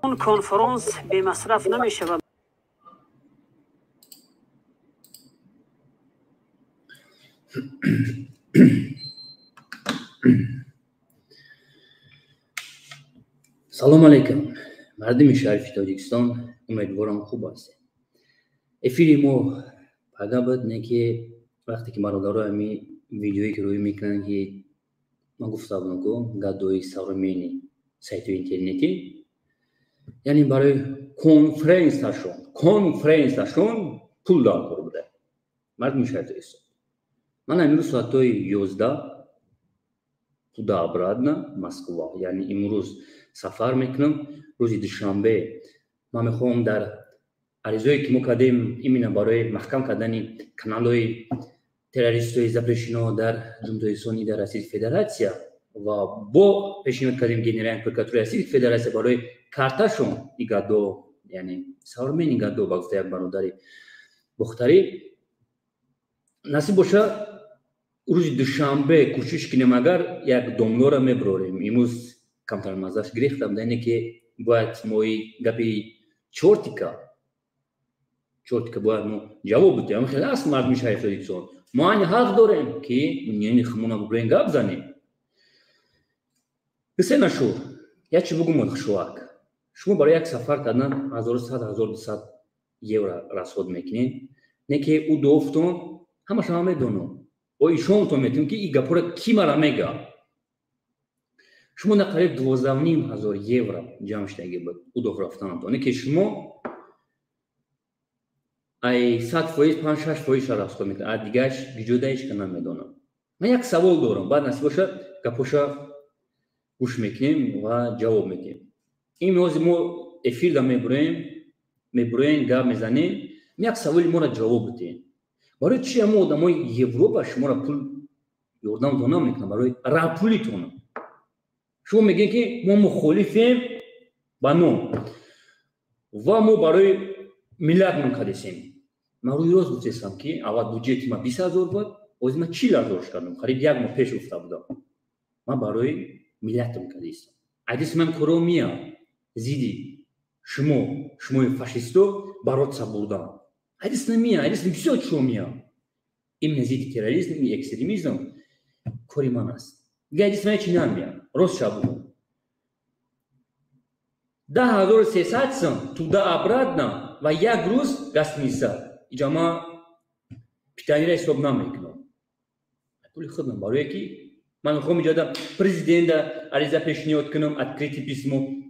اون کنفرانس به مصرف نمیشه و سلام علیکم مردم شریف تاجیکستان، امیدوارم خوب هستید. افیری ما پیدا بود نه که وقتی که مرادارا همی ویدیویی که روی میکنن که من گفته بودم که گادوی سرمینی سایت اینترنتی یعنی برای کنفرانسشون پول دار بوده مردم شریف تاجیکستان. من امروز ساعت 11 تودا ابرادنا مسکو، یعنی امروز سفر میکنم. روز دوشنبه من میخوام در عریضه‌ای که مقدم ایمینا برای محکم کردن کانال‌های تروریستی زپرشینو در جمهوری اسلامی در روسیه فدراسیون و با پیشنهاد کردیم گنرال پرکاتور روسیه فدراسیون برای کارتاشون ایگادو، یعنی سرمین ایگادو باگفته یک برادری بختری نصیب باشه روز دوشنبه کوشش کنیم اگر یک دنیا را میبریم. امروز کمتر مزاش گرفتم دنی که باید موی گپی چورتیکا باید مو جواب بدیم. خیلی از مردم شریف تاجیکستان ما این حق داریم که یعنی خمونا ببرین گپ زنیم. بسیار نشور یا چی بگم مدخشواک شما برای یک سفر کردن 1100-1200 یورو رسود میکنین نه که او دوفتون همه شما میدونم و ایشون تو میتونم که این گپا را کی مرا میگه. شما نقریب 12,500 یورو جمع شدگی بود او دو رفتن تو نه که شما ای 100% 5-6% رسود میکنه دیگهش بیجودهش که نمیدونم. من یک سوال دارم بعد نصیب باشه گپاشا گوش میکنیم و جواب میدیم. این موضوع ما افیر دا میبریم گپ میزنیم. یک سوال ما را جواب بدین. برای چی ما آدمای اروپا شما را پول یوردن دونم میکنن برای راپولیتون؟ شما میگین که ما مخالفیم با نو و ما برای ملت منقدسیم. من روی روز گفتم که اول بودجه ما 20,000 بود و من 40,000 کردم. قریب یک ماه پیش افتاد بودم. من برای ملت منقدسم. عدیس من کرومیا زیدی شما فاشیستو برات سبودن. عدیس نمیا عدیس نمیشه چو میا. این نزدیک تروریسم این اکستریمیسم کاری من است. عدیس من چی نمیا روز شبو 10,300 سم تو دا ابرادنا و یک روز گست نیسا ایجاما پیتانی را حساب نمیکنم. پولی خودم برای کی من میخوام اینجا پرزیدنت عریضه پیشنهاد کنم ادکریتی پیسمو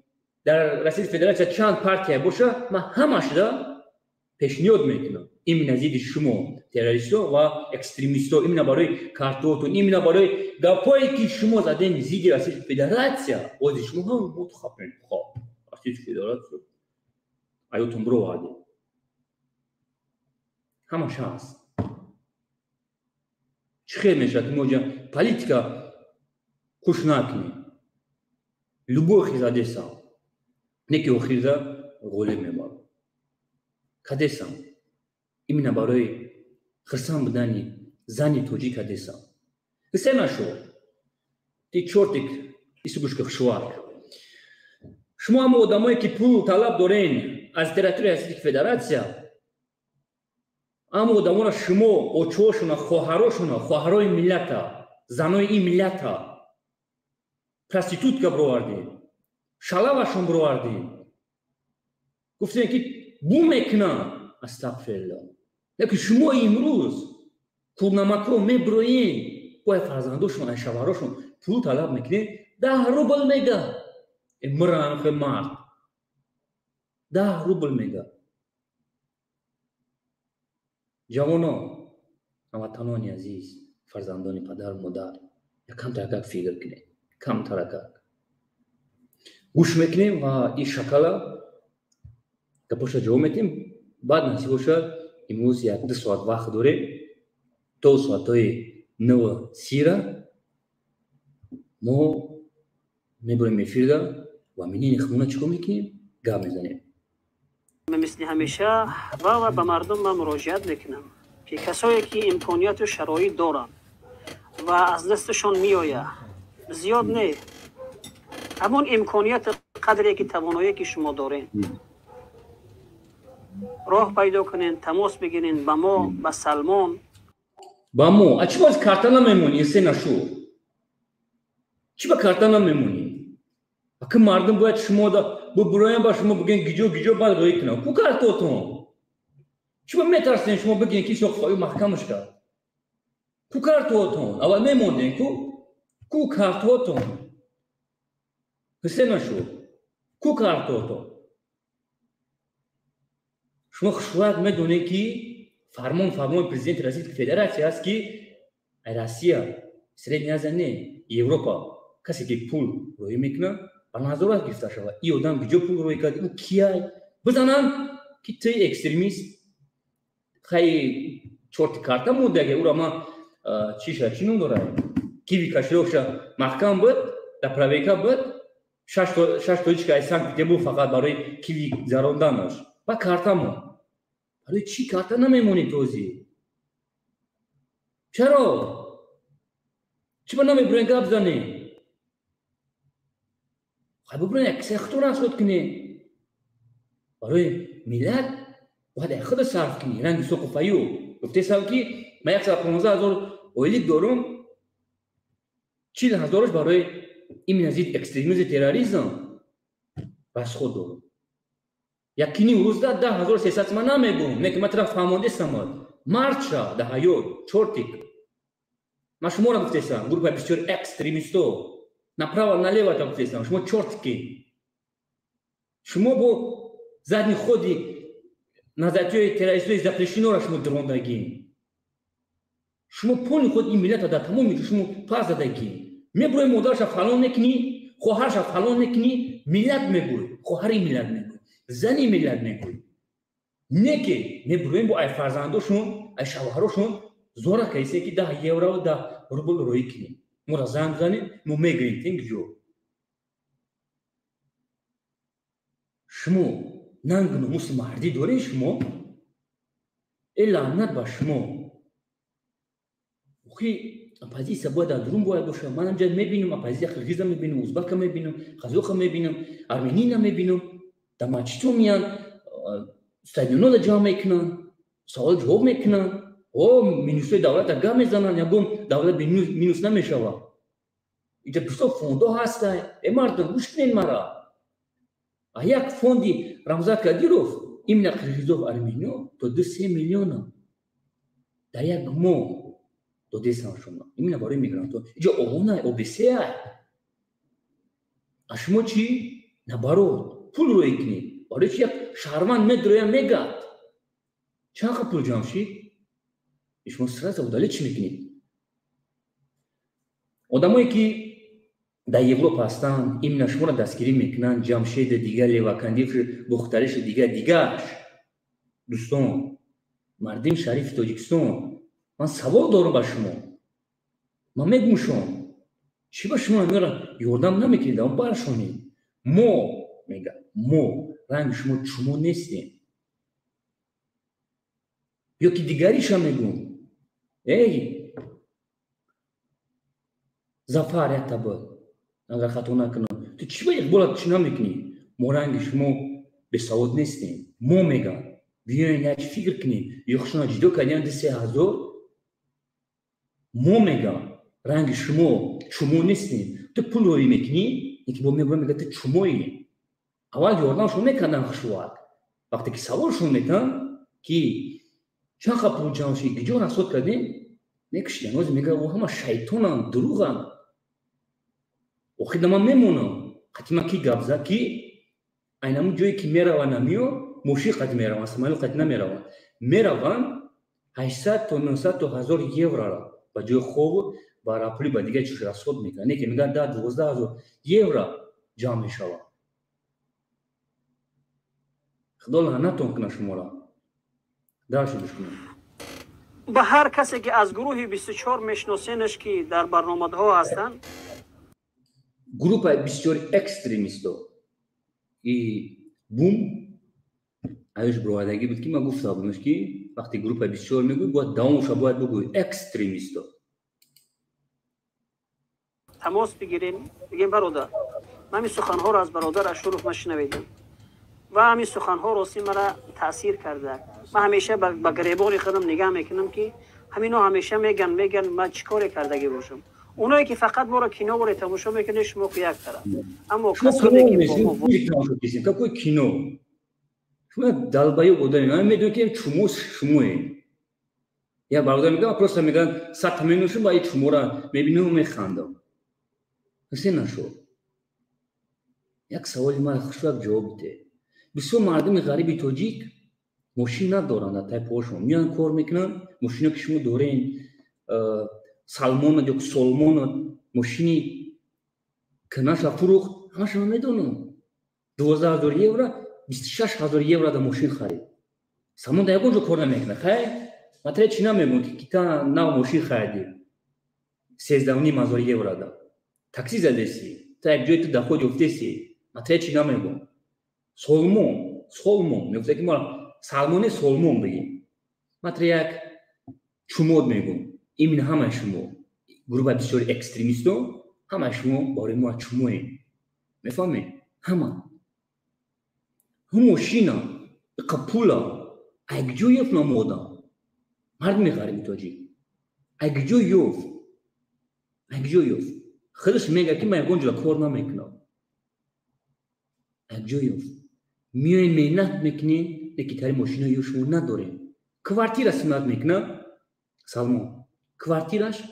در رئیس فدراسیون چند پارتی باشه من همش را پیشنهاد میکنم. این نزدیک شما تروریستو و اکستریمیستو این برای کارتوتون این برای گپایی که شما زدین زیدی رئیس فدراسیون و شما هم متخابن خب رئیس فدراسیون ایوتون برو عادی همه شانس چه خیر میشه که موجا پالیتیکا خوش نکنی لبو خیزاده سام نکی و خیزا غوله میبار کدیسم ایمنا برای خرسان بدنی زنی توجی کدیسم بسیار نشو تی چورتیک ایسو گوش که خشوار شما هم آدمایی که پول طلب دارین از تریتوری روسیه فدراسیون اما آدم‌ها شما اوچوشون خواهرای ملت زنای این ملت پرستیتوت که بروردین شلاوشون بروردین گفتین که بو میکنن استغفرالله. لیکن شما امروز کورنمکرو میبروین با فرزندوشون و شوهراشون پول طلب میکنین 10 روبل میگه مرانخ مرد 10 روبل میگه. جوانا هموطنان عزیز فرزندان پدر مادر کم ترکک فکر کنید کم ترکک گوش میکنیم و این شکل گپاشا جواب میدیم. بعد نصیب باشه امروز 1-2 ساعت وقت داره تا ساعتای 9:30 ما میبریم افیر و منین خمونه چکو میکنیم گپ میزنیم. مثل همیشه و به مردم من مراجعت میکنم که کسایی که امکانیت و شرایط دارن و از دستشان میآید زیاد نه همون امکانیت قدری که توانایی که شما دارین راه پیدا کنین، تماس بگیرین با ما، با سلمان. با ما چی باز کارتانا میمونی سه نشو چی با کارتانا میمونی اگه مردم باید شما دا برایم با شما بگین گیجو بعد روی کنم کو کارتاتون چی با میترسین شما بگین که شما خواهی محکمش کرد کو کارتاتون اول میموندین کو کارتاتون سه نشو کو کارتاتون شما خشوات میدونی که فرمان پرزیدنت روسیای فدراسیون است که روسیه سریا زنه اروپا کسی که پول روی میکنه بنازورات گرفته شود این آدم گیجو پول روی کرد او کیای بزنن که تی اکستریمیست خیلی چورت کارتا مونده که او را ما چی نون داره کیوی کشروش محکم بود در پرویکا بود شش تویچ که ایسان کتبو فقط برای کیوی زاروندانش با کارتامون برای چی کارتا نمیمونی توزی؟ چرا؟ چی با نمی برین گاب زنی؟ خواهی ببرین یک سختون اسود کنی برای ملت باید خود صرف کنی رنگی سوق و فیو گفته سال که من 115,000 اویلیک دارم 40,000 برای این نزید اکستریمیزم تروریسم بس خود دارم یکینی روز ده 10,300 من نمیگم نه که من طرف فهمانده استماد مارچا ده هایو چورتیک ما شما را گفتستم گروه بسیار اکستریمیستو направо налево تا گفتستم شما چورتکی شما با زدنی خودی نظرتیوی تروریستوی запрещено را شما دروندگین شما پول خود این ملت در تمام شما پس دادگین میبروی مادرش فلان نکنی خواهرش فلان نکنی ملت میبروی خواهری ملت میبروی زنی ملت میگوی نه که میبرویم با ای فرزندوشون ای شوهرشون زورا کیسه که 10 یورو و 10 روبل روی کنیم ما را زنگ زنیم ما میگریم تینگ جو شما ننگنو موسی مردی دارین شما لعنت با شما اوخی اپازی سبا در درون باید باشه من همجا میبینم اپازی خلقیزه میبینم ازبک میبینم خزوخ میبینم ارمنی میبینم در ماچتو میان استادیونا را جمع میکنن سوال جواب میکنن او مینوسوی دولت را گام میزنن یا گم دولت مینوس نمیشوه اینجا بسیار فوندا هسته ای مردم گوش کنین مرا یک فوندی رمزات کادیروف این قرقیزوف ارمینیو تو 2-3 میلیون در یک ماه تو دیسان شما این برای میگرانتو اینجا اونا اوبیسه اشما چی نبارود پول روی کنی برای چی یک شهروند میدرویم میگد چقدر پول جمشید شما سرز اوداله چی میکنید آدمایی که در اروپا هستن این شما را دستگیری میکنن جمشید دیگر لیواکندیف بخترش دیگرش دوستان مردم شریف تاجیکستان من سوال دارم با شما من میگم شما چی با شما میرن یاردم نمیکنید اما برشونید ما میگم ما رنگ شما نیستیم یا که دیگریش هم میگم ای زفر یک تبا اگر خطا نکنم تو چی باید بولد چی نمیکنی ما رنگ شما به سواد نیستیم ما میگم بیاین یک فکر کنیم یا خشنا جدا کردین 3,000 ما میگم رنگ شما نیستیم تو پول روی میکنی یکی با میگم میگه تو چمایی اول یاردم شما میکردن خشوات وقتی که سوالشون میتن که چقدر پول جمعشی گجا رسول کردین میکشید نوز میگه او همه شیطانم دروغم و خیلی من میمونم قطعی من کی گبزه کی اینمون جایی که میروان نمیو موشی قد میروان سمایل قد نمیروان میروان 800 تا 900 تا 1000 یورو را با جای خوب با راپلی با دیگه چیش رسول میکنه که میگن 12,000 یورو جمع میشوه خدا لعنتون کنه شما را داشت بشکنم به هر کسی که از گروه 24 میشناسینش که در برنامه ها هستن گروه 24 اکستریمیستو ای بوم ایش برادگی بود که ما گفتم که وقتی گروه 24 میگوی باید داونش باید بگوی اکستریمیستو تماس بگیریم بگیم برادر من این سخنها را از برادر اشرف شنیدم و همین سخنها راستی مرا تاثیر کرده. من همیشه با گریبان خودم نگاه میکنم که همینو همیشه میگن من چیکار کردگی باشم. اونایی که فقط ما را کینو و تماشا میکنه شما کو یک طرف، اما کسانی که با ما какой кино شما دلبایو بودن من میدونم که شموه یا برادر میگم просто میگن 100 میلیونشون با این شما را میبینم و میخندم حسین نشو. یک سوالی من خوشوقت جواب بده. بسیار مردم غریبی تاجیک ماشین ندارن تای پاشون میان کار میکنن ماشینا که شما دارین سالمون یا سولمون ماشینی کناش فروخت همش من میدونم 12000 یورو 26000 یورو دا ماشین خرید سامون دا یکونجا کار نمیکنه خیلی مطرح چی نمیگم که تا نو ماشین خریدی 13500 یورو دا تاکسی زدیسی تا یک جای تو دخوی افتیسی مطرح چی نمیگم سولمون نفته که ما سالمون سولمون بگیم مطرح یک چومود میگم این همه شما گروه بسیار اکستریمیستو همه شما باره ما چوموین میفهمی همه هم ماشینا قپولا اگه جو یفت نمودا مرد میخواری بیتاجی اگه جو یفت خودش میگه که من گنجلا کار نمیکنم اگه جو یفت میای مینت میکنین لیکی تاری ماشینا یو شما ندارین کوارتیر اسمت میکنه سلمان کوارتیرش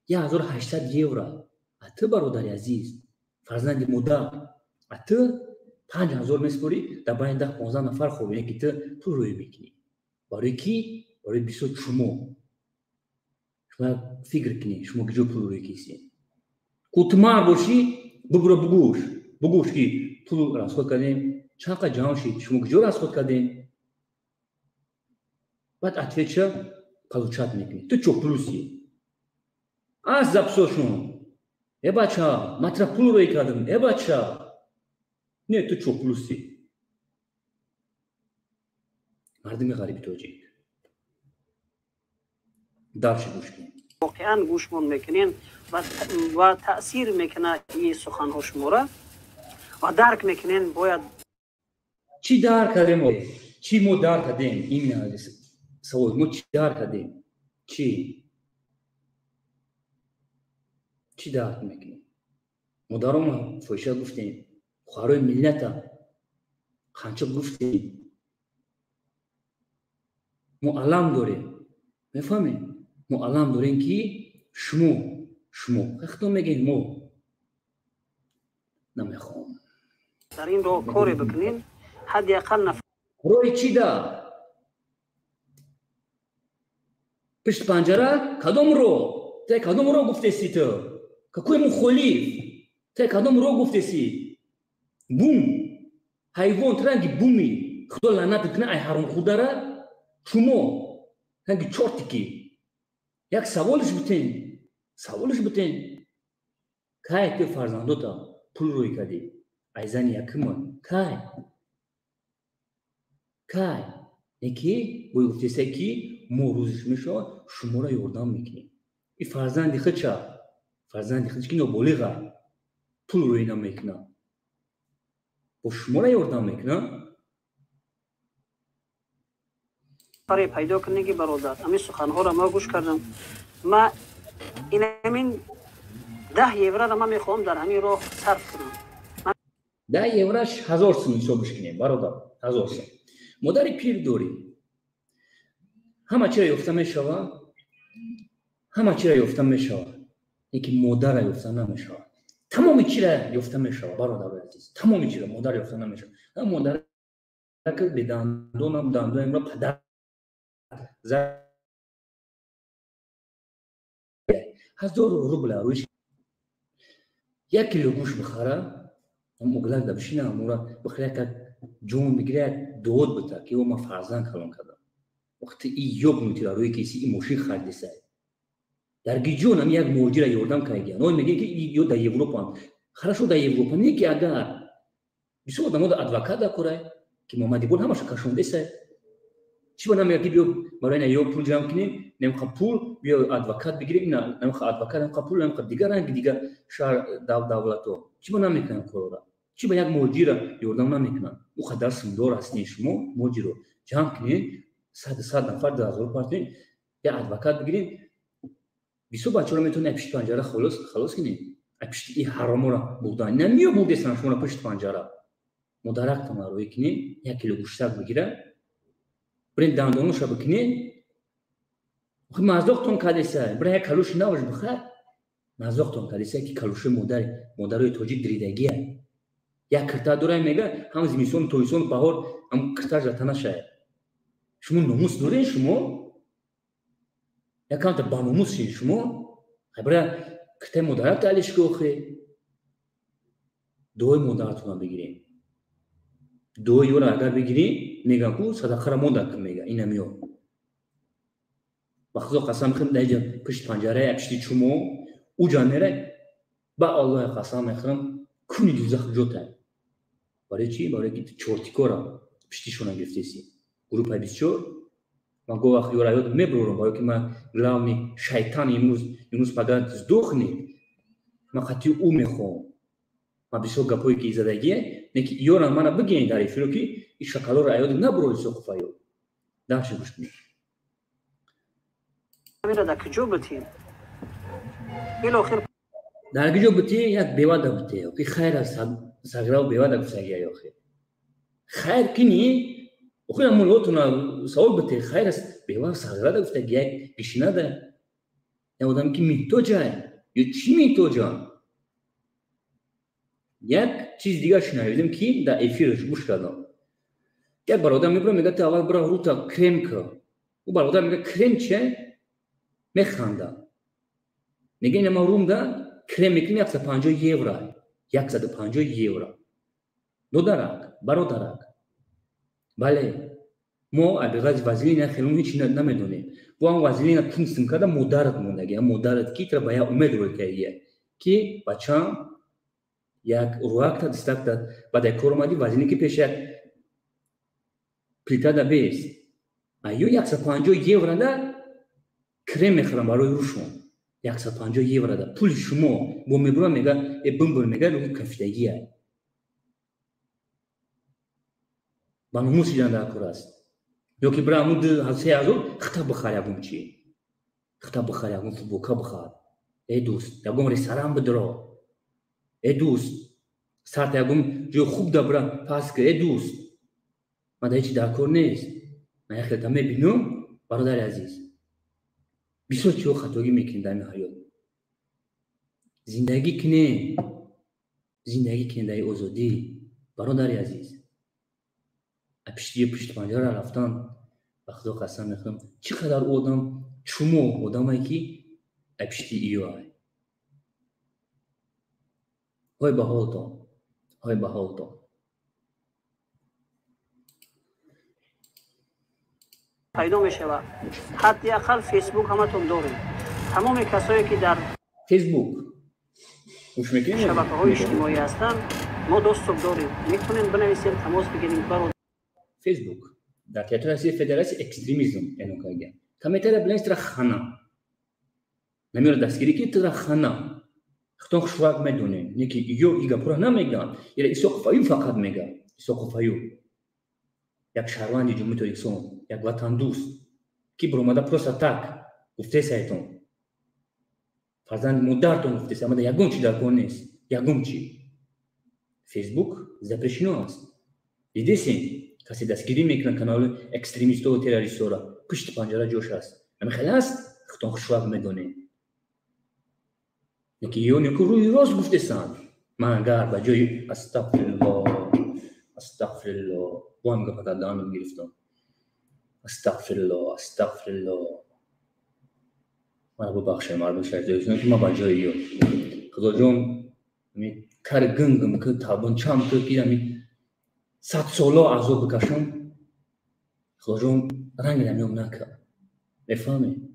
1800 یورو اتو برادر عزیز فرزند مادر اتو 5000 میسپاری در باید 15 نفر خوبه که تو پول روی میکنی برای کی؟ برای 20 شما فکر کنی شما کجا پول روی کسی کتمار باشی بگو بگوش که پول راسخود کردیم چقدر جان شید شما کجا راسخود کردیم بعد اتویچه پلوچات میکنی تو چو پلوسی از زبسوشون بچه مطرح پول روی کردم بچه نه تو چو پلوسی مردم غریبی توجید درش گوش کنید واقعا گوشمون میکنین و تأثیر میکنه این سخنها شما را و درک میکنین باید چی درک کردیم چی ما درک کردیم این سوال ما چی درک کردیم چی درک میکنیم مدارم فوشا گفتیم خواهرای ملت خانچه گفتیم ما علم داریم میفهمیم ما علم داریم که شما اختو میگیم ما نمیخوام در این رو کاری بکنین حد اقل نفر روی چی دا پشت پنجره کدام رو گفته سی تو какой مخالف تا کدام رو گفته سی بوم حیوان ترنگی بومی خدا لعنت کنه ای حرام خدا را شما ترنگی چورتی کی یک سوالش بتین کای تو فرزندو تا پول روی کردی ای زن یکم کای نکی بوی گفته سی کی ما روزش میشه شما را یاردم میکنیم این فرزندی خودش که نابالغه پول روی نمیکنه با شما را یاردم میکنه کاری پیدا کنی که برادر همین سخنها را ما گوش کردم ما این همین 10 یورو را ما میخوام در همین راه صرف کنم 10 یوروش 1000 سوم حسابش کنیم برادر 1000 سوم مادر پیر داری همه چی را یافته میشوه یکی مادر را یافته نمیشوه تمام چی را یافته میشوه برادر عزیز تمام چی را مادر یافته نمیشوه مادر که به دندانم را پدر زد 1000 روبل رویش 1 کیلو گوشت بخره مگلک دا بشینه امورا بخیره که جون بگیره دود بده که او ما فرزند کلان کردم وقتی ای یوب نوتی را روی کسی این ماشین خریده سای در گیجون هم یک موجی را یوردم که گیا نوی میگه که یو در اروپا هم خرشو در اروپا نه که اگر بسیار آدمو در ادوکات دا کرای که محمدی بود همش کشونده سای چی با نمیگه که بیو برای نیو پول جمع کنیم نمیخواد پول بیو ادوکات بگیریم نه نمیخواد ادوکات نمیخواد پول نمیخواد دیگر رنگ دیگر شهر دولتو چی با نمیکنم کارو چی با یک موجی را یاردم نمیکنن او قدر سندار هستین شما موجی رو جمع کنین 100 نفر 10,000 پارتین یا ادوکات بگیرین 20 بچه رو میتونه پشت پنجره خلاص کنین پشت این حرام را بودن نمیو بودستن شما پشت پنجره مدارک تما روی کنین 1 کیلو گوشتک بگیره برین دندانوش را بکنین خب مازوقتون کادیسه برای کلوش نوش بخیر مازوقتون کادیسه که کلوش مادر توجی دریدگیه یا کرتا دورای میگه هم زمستون تویسون بهار هم کرتا جاتنا شه شما ناموس دارین شما یا کانت با ناموس شین شما خبره کرتا مدارک تعلیش که آخه دوی مدارتون بگیرین 2 یورو اگر بگیرین میگه کو صدقه را مدار کن میگه این نمیو بخدا قسم خم دیگه پشت پنجره اپشتی شما او جانره با الله قسم میخورم کنی دوزخ جوته برای چی؟ برای که چورتیکو را پشتیشون گرفتیسی گروه 24 من گوه یورا یاد میبرورم برای که من گلامی شیطان امروز پگاه زدوخنی من خطی او میخوام من بسیار گپایی که ایزدگیه نکی یورا منو بگین داری فیلو که این شکلو را یاد نبروی سوخ فایو درش گوش کنید میره در کجا بتیم این آخر در کجا بتیم یک بیواده بتیم که خیر است سگرا و بیواده بسگیه یا خیر کنی اخوی همون لوتونا سوال بتیم خیر است بیواده سگرا بسگیه پیشینه ده یا آدم که میتو جای یا چی میتو جای یک چیز دیگه شنیدم که در افیرش گوش کردم یک بار آدم میبره میگه تا اول برای روتا کرم که او بار آدم میگه کرم چه میخنده میگه این ما روم ده کرم میکنی 150 یورو 150 یورو دودرک برادرک بله ما ابیغاز وازلین خیلون هیچ نمیدونیم با هم وازلین کنستم کرده مدارت موندگی مدارت کی تر باید امید روی کهیه که بچه یک روک تا دستک داد بعد کار اومدی وزنی که پیش یک پلیتا دا بیست ایو 150 یورو دا کرم میخرم برای روشون 150 یورو دا پول شما با میبرم میگه بمبر میگه رو کفتگیه با نموسی جان دا کار است یا که برای مود هسته ازو خطاب بخار یکم چی خطاب بخار یکم فوبوکا بخار ای دوست یکم رستوران بدرو ای دوست ساعت یکم جو خوب دبرم پس که ای دوست من دا هیچی در کار نیست من یه خیلی دمه بینم برادر عزیز بسیار چیو خطاگی میکنی در این حیات زندگی کنه در آزادی برادر عزیز پشت پنجره رفتن بخدا قسم میخورم چقدر آدم چومو آدمایی که پشتی ایو های های به حال تو پیدا میشه و حداقل فیسبوک همتون داریم تمام کسایی که در فیسبوک گوش میکنید شبکه‌های اجتماعی هستن ما دوستم داریم میتونین بنویسین تماس بگیریم برای فیسبوک در تئاتر فدراسی اکستریمیزم اینو کاگه کمیته بلنس تر خانه نمیره دستگیری کی تر خانه خطون خوشواق میدونه نیکی یو ایگا پرا نمیگن یه ایسوق فایو فقط میگه ایسوق فایو یک شهروندی جمهوری اسلامی یک وطن دوست کی برومادا پروسا تاک گفته سایتون فرزند مدارتون گفته سایت اما یکم چی در کار نیست یکم چی فیسبوک زپرشینو است دیدین کسی دستگیری میکنن کانال اکستریمیستو و تروریستو را پشت پنجره جوش است اما خلاص خطون خوشواق میدونه نیکی یو نیکو روی راست گفته سان من اگر با جای استغفر الله با هم گفت دانم گرفتم استغفر الله من ببخشید مردم شهر که ما با جای یو خدا جون می کار گنگم که تابون چام که کیرمی 100 سالا عذاب بکشم خدا جون رنگ نمیام نکرد بفهمی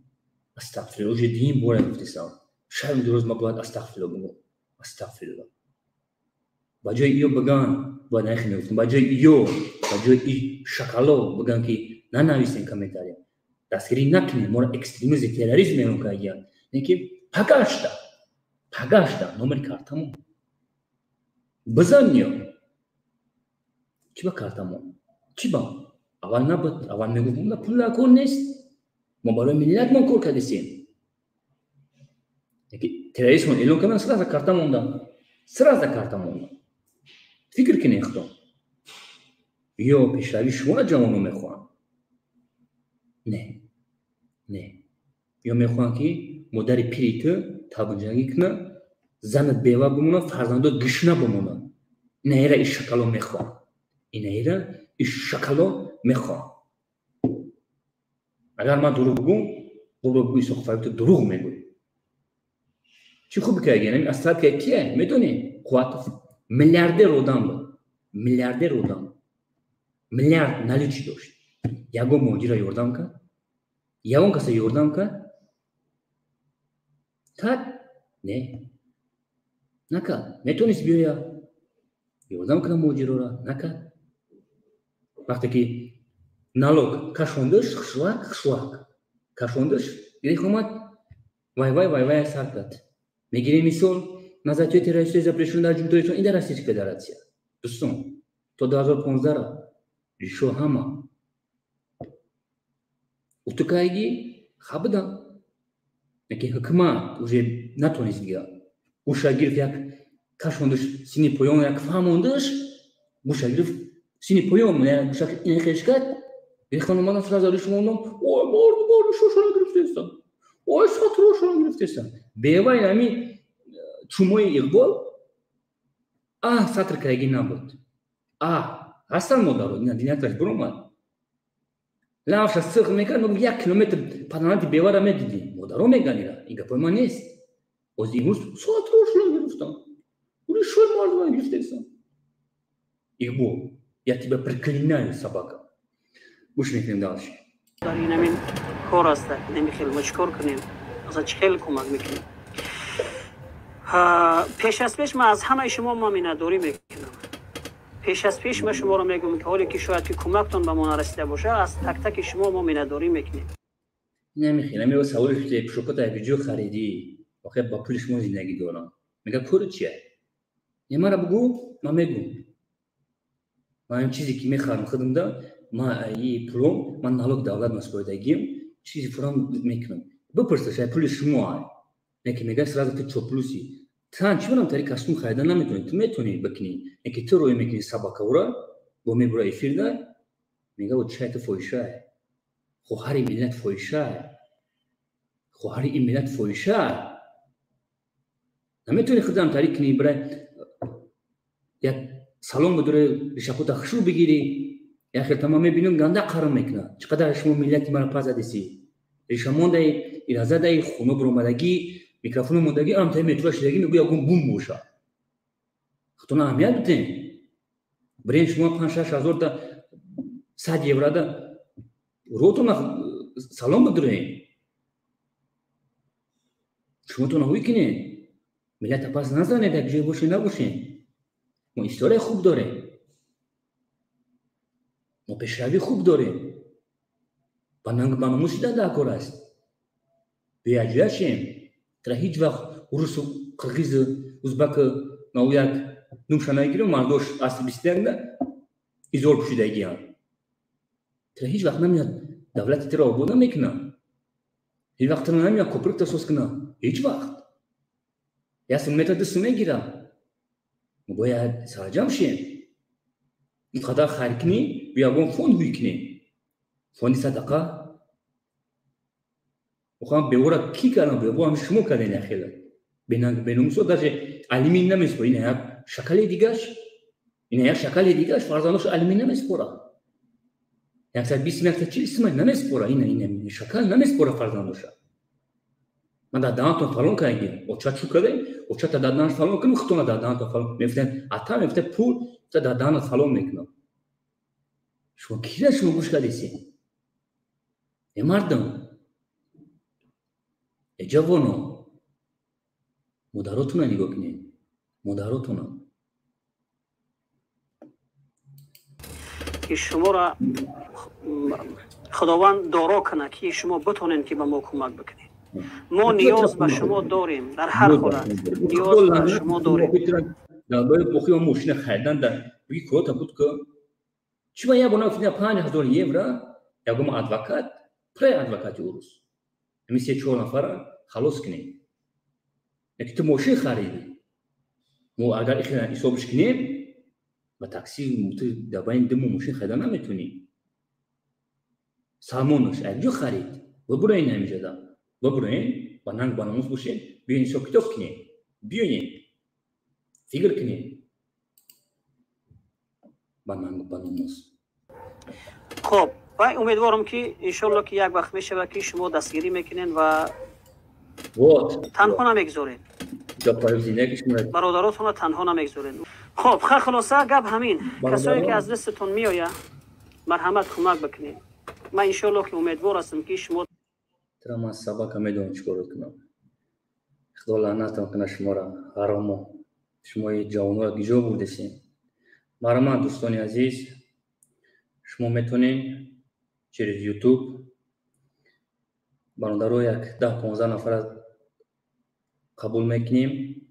استغفر الله جدیم بوره گفته سان شاید درست ما باید استغفر الله بگم استغفر الله با جای ایو بگن با نخی نگفتم با جای ایو با جای ای شکلو بگن که نه نویسین کامنتاریا دستگیری نکنیم ما اکستریمیزم تروریسم میگن که اگر نیکی پگاشتا نمر کارتمو بزنیو چی با کارتمون چی با اول نبود اول میگفتم نه پول کار نیست ما برای ملت ما کار کردیم یکی تروریسم اعلام کردن سر از کارتمون دادن سر از کارتمون فکر کنید خدا یا پیشروی شما جوانو میخوان نه یا میخوان که مادر پیریت تابنجایی کنه زن بیوه بمونه فرزندات گشنه بمونه نه ایره این شکلو میخوان این شکلو میخوان اگر من دروغ بگوی سخفایی تو دروغ میگوی چی خوب که اگه نمی اصلا که کیه میدونی قوات میلیاردر رودان بود میلیاردر رودان میلیارد نلی چی داشت یگو موجی را یوردم کرد یگون کسی یوردم کرد کرد نه نکرد میتونست بیایا یوردم کنم موجی را نکرد وقتی که نالوگ کشوندش خشواک کشوندش گریخ اومد وای سر کرد میگیری مثال نزدیک تروریستی запрещено در جمهوری این در Российской Федерации دوستان تو 2015 را ریشو همه утыкайги хабдан яке хакмат уже натонис гира ушагир як кашондыш сини поён як фамондыш ушагир сини поён я ушак инхешкат бихануман сразу решмоном ой морду шошона грифтесан ой сатрошона грифтесан бевай нами чумой игбол сатр кайги набуд асан модаро диняташ бромад لامش السوق میکنم نم 1 کیلومتر پدرانتی بیواره میدیدی مادرم میگنیره این گپای ما نیست از این روز ساعت روش گرفتم اون شوی مردم گرفتم این بو یا تیبه پرکلینای سباکا گوش میکنیم دارش در این همین کار است نمیخیل مشکور کنیم از چخیل کمک میکنیم پیش از پیش ما از همه شما مامینه‌داری میکنم پیش از پیش من شما رو میگم که حالی که شاید که کمکتون به ما نرسیده باشه از تک تک شما ما مینه‌داری میکنیم نمیخوام میگم سوالش که شوکولا ویدیو خریدی آخه با پولش ما زندگی دارم میگه کار چیه یه مرا بگو من میگم من این چیزی که میخوام خودم ما ای پولم من نالوگ دولت مسئولیتیم چیزی فرام میکنم بپرسش پول شما نه که میگه سراغ تو چوپلوسی تان چی برام تری کاستوم خریدن نمیتونی تو میتونی بکنی اینکه تو روی میکنی سباکا ورا با میبره افیرده میگه و چایت فویشه خوهری ملت فویشه خوهری این ملت فویشه نمیتونی خودم تری کنی برای یک سالن بدوره ریشاکوتا خشو بگیری یا خیلی تمام میبینیم گنده قرار میکنه چقدر شما ملتی مرا پازه دیسی ریشامون دای ایرازه دای خونو برومدگی میکروفون مودگی ام تای مترو شدگی میگه اون بوم بوشه خودتون اهمیت بدین برای شما 5-6 هزار تا 100 یورو دا روتون سالن بدرین شما تو نهوی کنین ملت پاس نزنه در جای باشین نباشین ما استوری خوب داره ما پیشروی خوب داره بانموسی دا کار است بیاجاشیم ترا هیچ وقت روس و قرغیز ازبک نویاک نمشانه گیرم مردوش اصل بیستند ایزول پوشیدگی هم ترا هیچ وقت نمیاد دولت ترا آباد نمیکنه هیچ وقت ترا نمیاد کوپرک تاسوس کنه هیچ وقت یا سمیت دست میگیره ما باید سرجم شیم این قدر خرید کنی بیا گون فوند هوی کنی فوندی صدقه وخوام بیورا کی کردم بیورا هم شما کردین اخیلا بینومسو درجه علمی نمیسپره این یک شکل دیگهش فرزانوش علمی نمیسپره 120 140 اسمه نمیسپره این شکل نمیسپره فرزانوش من دادانتون فالون کردیم و چه کردیم و چه دادان فالون کنیم خودتون دادانتون فالون میفتن اتا میفته پول تا دادان فالون میکنم شما کی شما گوش کردید مردم جوانو مداراتون رو نگاه کنید مداراتون که شما را خداوند دارا کنه که شما بتونین که به ما کمک بکنید ما نیاز به شما داریم در هر حالت نیاز به شما داریم در باید بخوی و موشنه خریدن در بگی کتا بود که شما یا بنا فینا 5000 یورو یا گم ادوکات پره ادوکاتی اوروس میشه 4 نفر خلاص کنی یکی تو ماشین خریدی مو اگر حسابش کنیم با تاکسی موتور دباین دمو ماشین خریدن نمیتونی سامونش اگه خرید و برای نمیشه دا و برای بانک بانموز باشین بیاین حساب کتاب کنی بیاین فکر کنی بانک بانموز خب و امیدوارم که انشالله که یک وقت میشه که شما دستگیری میکنین و تنها نمیگذارین برادراتون تنها نمیگذارین. خب خلاصه گپ همین کسایی که از دستتون میآید مرحمت کمک بکنین. من انشالله که امیدوار هستم که شما ترا سبا میدونم چیکار کنم. خدا لعنت کنه شما را حرامو شما جوانو را گیجا بردین. مرحمت دوستان عزیز شما میتونین через یوتیوب برادرو یک 10-15 نفر قبول میکنیم.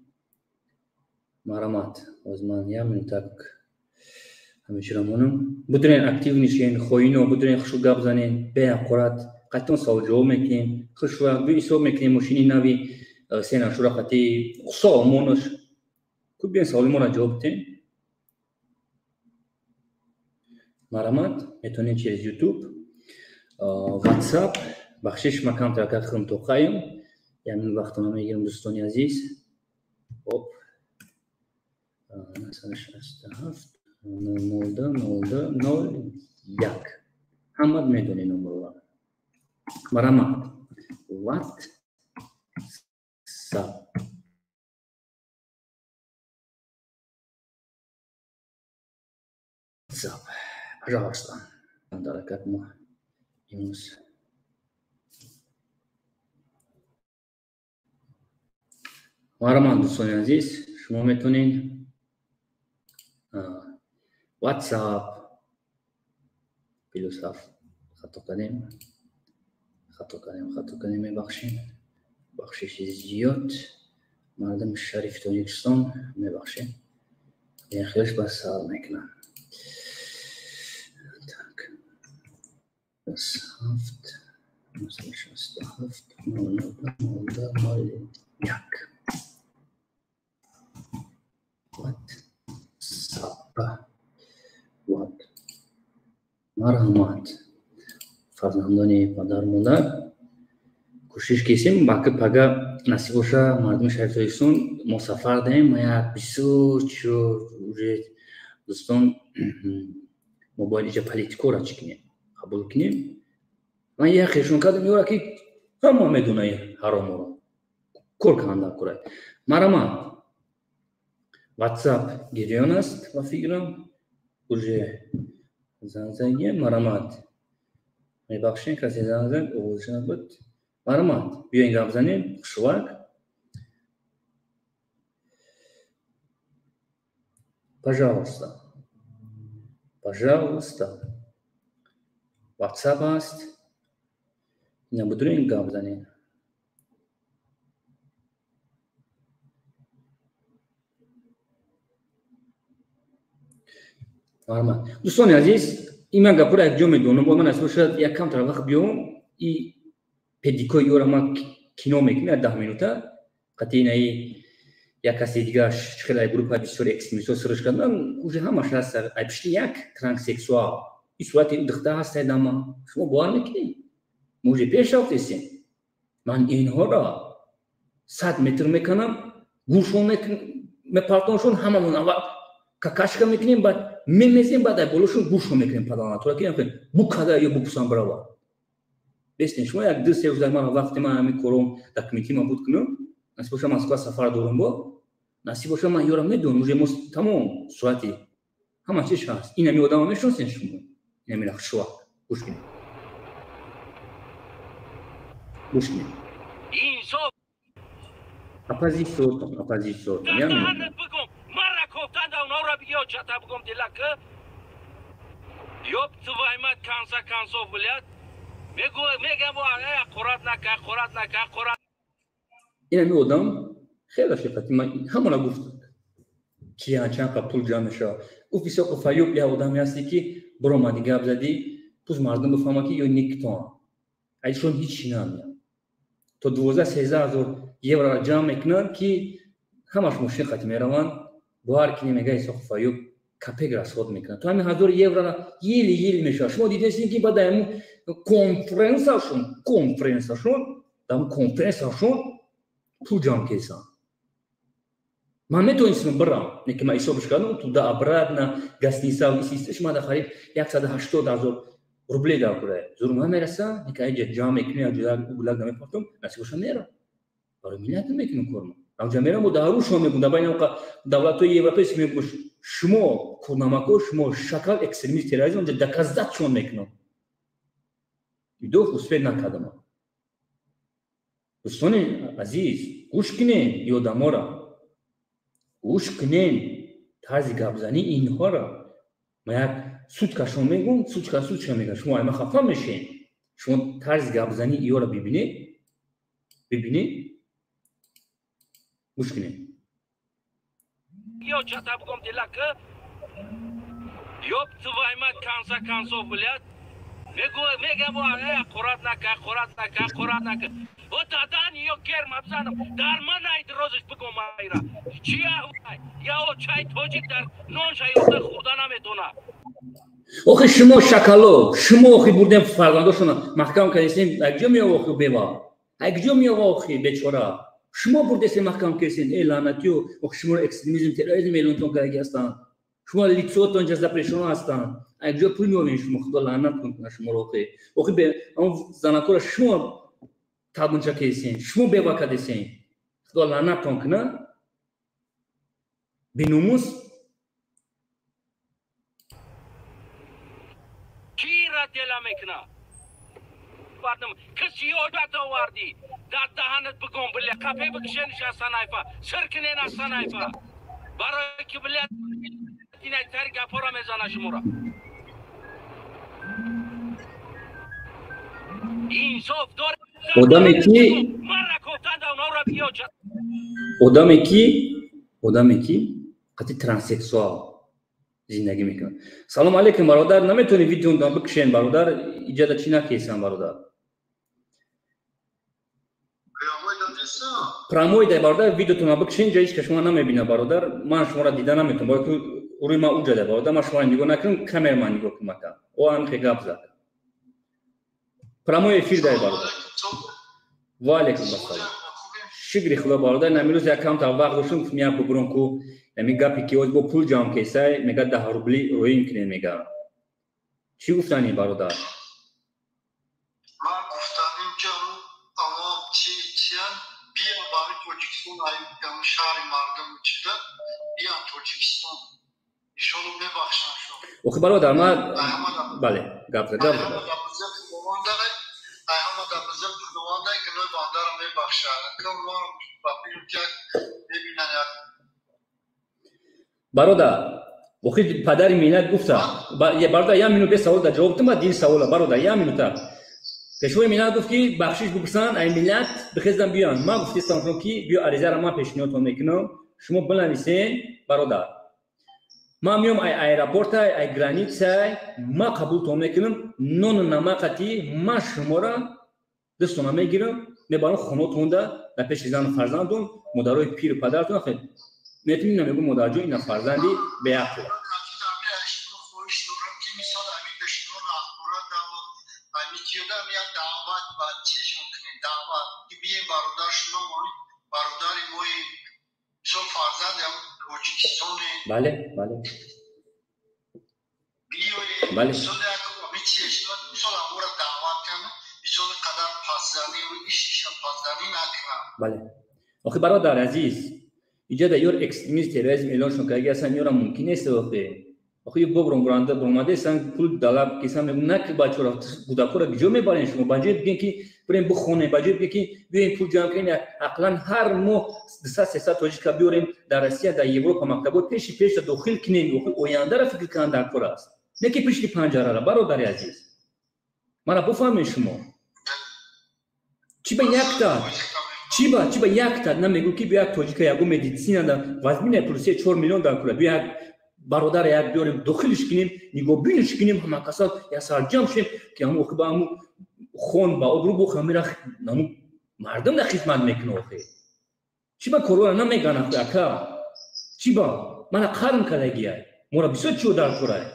مرحمت از من یه منطق همیشه رمونم بودین اکتیو نشین خوینو بودین خوشو گپ زنین به اقرات قطعا سوال جواب میکنیم خوشو بی حساب میکنیم ماشینی نوی سینا شورا قطعی سوالمونش کو بین سوال ما را جواب بدین. مرحمت میتونین через یوتیوب واتساپ بخشش مکان ترکت خم تو قایم یعنی وقت ما میگیرم دوستان عزیز. خب نسانش است هفت 0-0-0-0-1 همه میدونین نمبر مرحمت واتساپ пожалуйста درکت ما امروز مرحمت دوستان عزیز شما میتونین واتساپ فیلسوف خطا کنیم بخشش زیاد مردم شریف تاجیکستان میبخشیم یه خیلیش بس سال میکنم. بس هفت مثلش است هفت مولده یک وات مرحمت فرزندان پدر مادر کوشش کردیم باقی پگا نصیب باشه مردم شهر تاجیکستان ما سفر داریم ما یک بسیار دوستان موبایل جا پلیتیکو را چکنیم قبول کنیم من یه خیشون کردم یورا که همه میدونه حرام رو کار کننده کرد. مرحمت واتساپ گریان است و فکرم اوجه زنزنگی مرحمت میبخشین کسی زنزنگ اوزشن بود. مرحمت بیاین گپ زنیم خوشوک пожалуйста واتساپ است نبودین گپ زنیم. مرحمت دوستان عزیز این من گپور یک جا میدونم با من اصلا شاید یک کم تر وقت بیام این پدیکو یورا ما کینو میکنه 10 مینوته قطعی نه یک کسی دیگه خیلی گروه بسیار اکستریمیست سرش کردن اوج همش هست ای پشت یک ترانسکسوال این صورت دختر هست دام شما باور میکنید موج پیش رفتین من اینها را 100 متر میکنم گوشون میپرتونشون هممون اول کاکاشکا میکنیم بعد میمیزیم بعد بولشون گوشون میکنیم پدانا تو که میگن بو کدا یا بو پسان براوا بستین شما یک دو سه روز من وقتی من همین کروم دکمنتی ما بود کنم نصیب باشه مسکو سفر دورم با نصیب باشه من یورم میدونم موج مست تمام صورتی همه چیش هست این همی آدم میشناسین شما نمیره خوشوا گوش کنید این صوت اپوزیسیون یعنی مرا کوفتن دا اونا را بگی و چطا بگم دیلکه یوب توایمت کانسا ولید میگم با قرات نکه این همی آدم خیلی شفتی من همونا گفتم که چند قبول جامعه او فیسا قفایوب یه آدمی هستی که برآمدی گپ زدی پس مردم بفهمن که یا نیکتان ایشون هیچی نمیاد تو 12-13 یورو را جمع میکنن که همش مشکل خاطر میروند بار کنی میگه ایسا خفایو کپک را سود میکنن تو همین 1000 یورو را یلی میشه شما دیدین که بعد همون کنفرانسشون دام کنفرانسشون پول جمع کردن من میتونستم برم نه که من حسابش کردم تو دا ابراد نه گستیسا و سیستش ما داخلی 180,000 روبل داره زورم میرسه نه که اینجا جمع کنی جدا بولاق نمیپرتم نصیبش میرم برای میلیت میکنم کارم اونجا میرم و داروش هم میگم دبای نوکا دولت‌های اروپایی میگم شما کورنامکو شما شکل اکستریمیست تروریسم اونجا دکازات شون میکنم دو خسبه نکردم دوستان عزیز گوش کنین یادم را گوش کنین طرز گپزنی اینها را من یک سوچکشون میگم سوچکشون میگم شما همه خفه میشین شما طرز گپزنی اینا را ببینید گوش کنین یا چطور بگم دیلکه یوب توایمت کانسا بلد میگه با قرات نکه و دادن یا گرم ابزنم در من ناید روزش بگم مایرا چیه یا او چای توجیک در نون شایسته خدا نمیدونه آخه شما شکلو شما آخه بردیم فرزنداشون محکم کردین اگجا می آخه بیوا اگجا می آخه بیچاره شما بردیم محکم کردین ای لعنتی و شما اکستریمیسم تروریسم میلونتون کردی هستن شما لیتسوتون جزا پریشون هستن اگجا پول میوین شما خدا لعنت کنه شما رو آخه به اون زناتورا شما تابونچا کردین شما بیوا کردین خدا لعنت کنه بینوموس کی را دل میکنه بردم کسی عادت آوردی در دهنت بگم بله کپی بکشنش از سنایفا سرکنین از سنایفا برای که بله اینه تر گپا را میزنه شما را انصاف داره آدمی که قطعی ترانسکسوال زندگی میکنه سلام علیکم برادر نمیتونی ویدیو دام بکشین برادر ایجاد چی نکیسن برادر پراموی ده برادر ویدیو تو بکشین جایش که شما نمیبینه برادر من شما را دیده نمیتونم باید که روی ما اونجا ده برادر من شما نگاه نکنم کامر من نگاه کنم او هم خیلی گپ زد پراموی افیر ده برادر و علیکم السلام شکری خدا برادر نمیروز یک کم تا وقت داشتم میام بگم که میگه پیکی از با پول جمع کیسه میگه 10 روبلی روی میکنه میگه چی گفتنی برادر من گفتم که اما چیان بیان برای توجیکستان ایام شهر مردم چیده بیان توجیکستان ایشونو میبخشن شو اوه برادر ما بله گپ زد احمد ابوذر پدوانده که نو باندار میبخشه که ما پاپیو که ببینن برادر وقتی پدر ملت گفته برادر یه مینوت به سوال جواب دادم دین سوال برادر یه مینوت پیشوای ملت گفت که بخشش بپرسن ای ملت بخیزن بیان ما گفتم که بیا عریضه را ما پیشنهادتون میکنم شما بنویسین برادر ما میام ایرپورت ای گرانیت ما قبولتون میکنم نون نمکتی ما شما را دستون میگیرم میبرم خونتون در پیش زن فرزندتون مادرای پیر و پدرتون خیلی میتونی نمیگم مادر جو اینا فرزندی به عقل بله بله بله بله آخه برادر عزیز ایجاد یور اکستریمیست تروریسم اعلان شد که اگه اصلا یورا ممکن است آخه یه بابرون برانده برامده سن پول دلاب کیسا میگن نه که بچه‌ها بوداپور گجو میبرن شما بجای بگین که بریم بخونه بجای بگین که بیاین پول جمع کنین عقلا هر ماه 300 توجیه که بیاریم در روسیه در اروپا مکتبات پیش داخل کنین آینده را فکر کنن در کار است نه که پشت پنجره را برادر عزیز مرا بفهمین شما چی به یک تا چی با یک تا نمیگو که بیا توجیه که یگو مدیسین دا وزمین پروسه 4 میلیون دلار بیا برادر یک بیاریم داخلش کنیم نگاه بینش کنیم همه کسا یا سرجم شیم که همون با همون خون با ابرو بخ همیرا همون مردم در خدمت میکنه آخه چی با کرونا نمیگن اکا چی با من قرم کردگیه مورا بسیار چیو در کره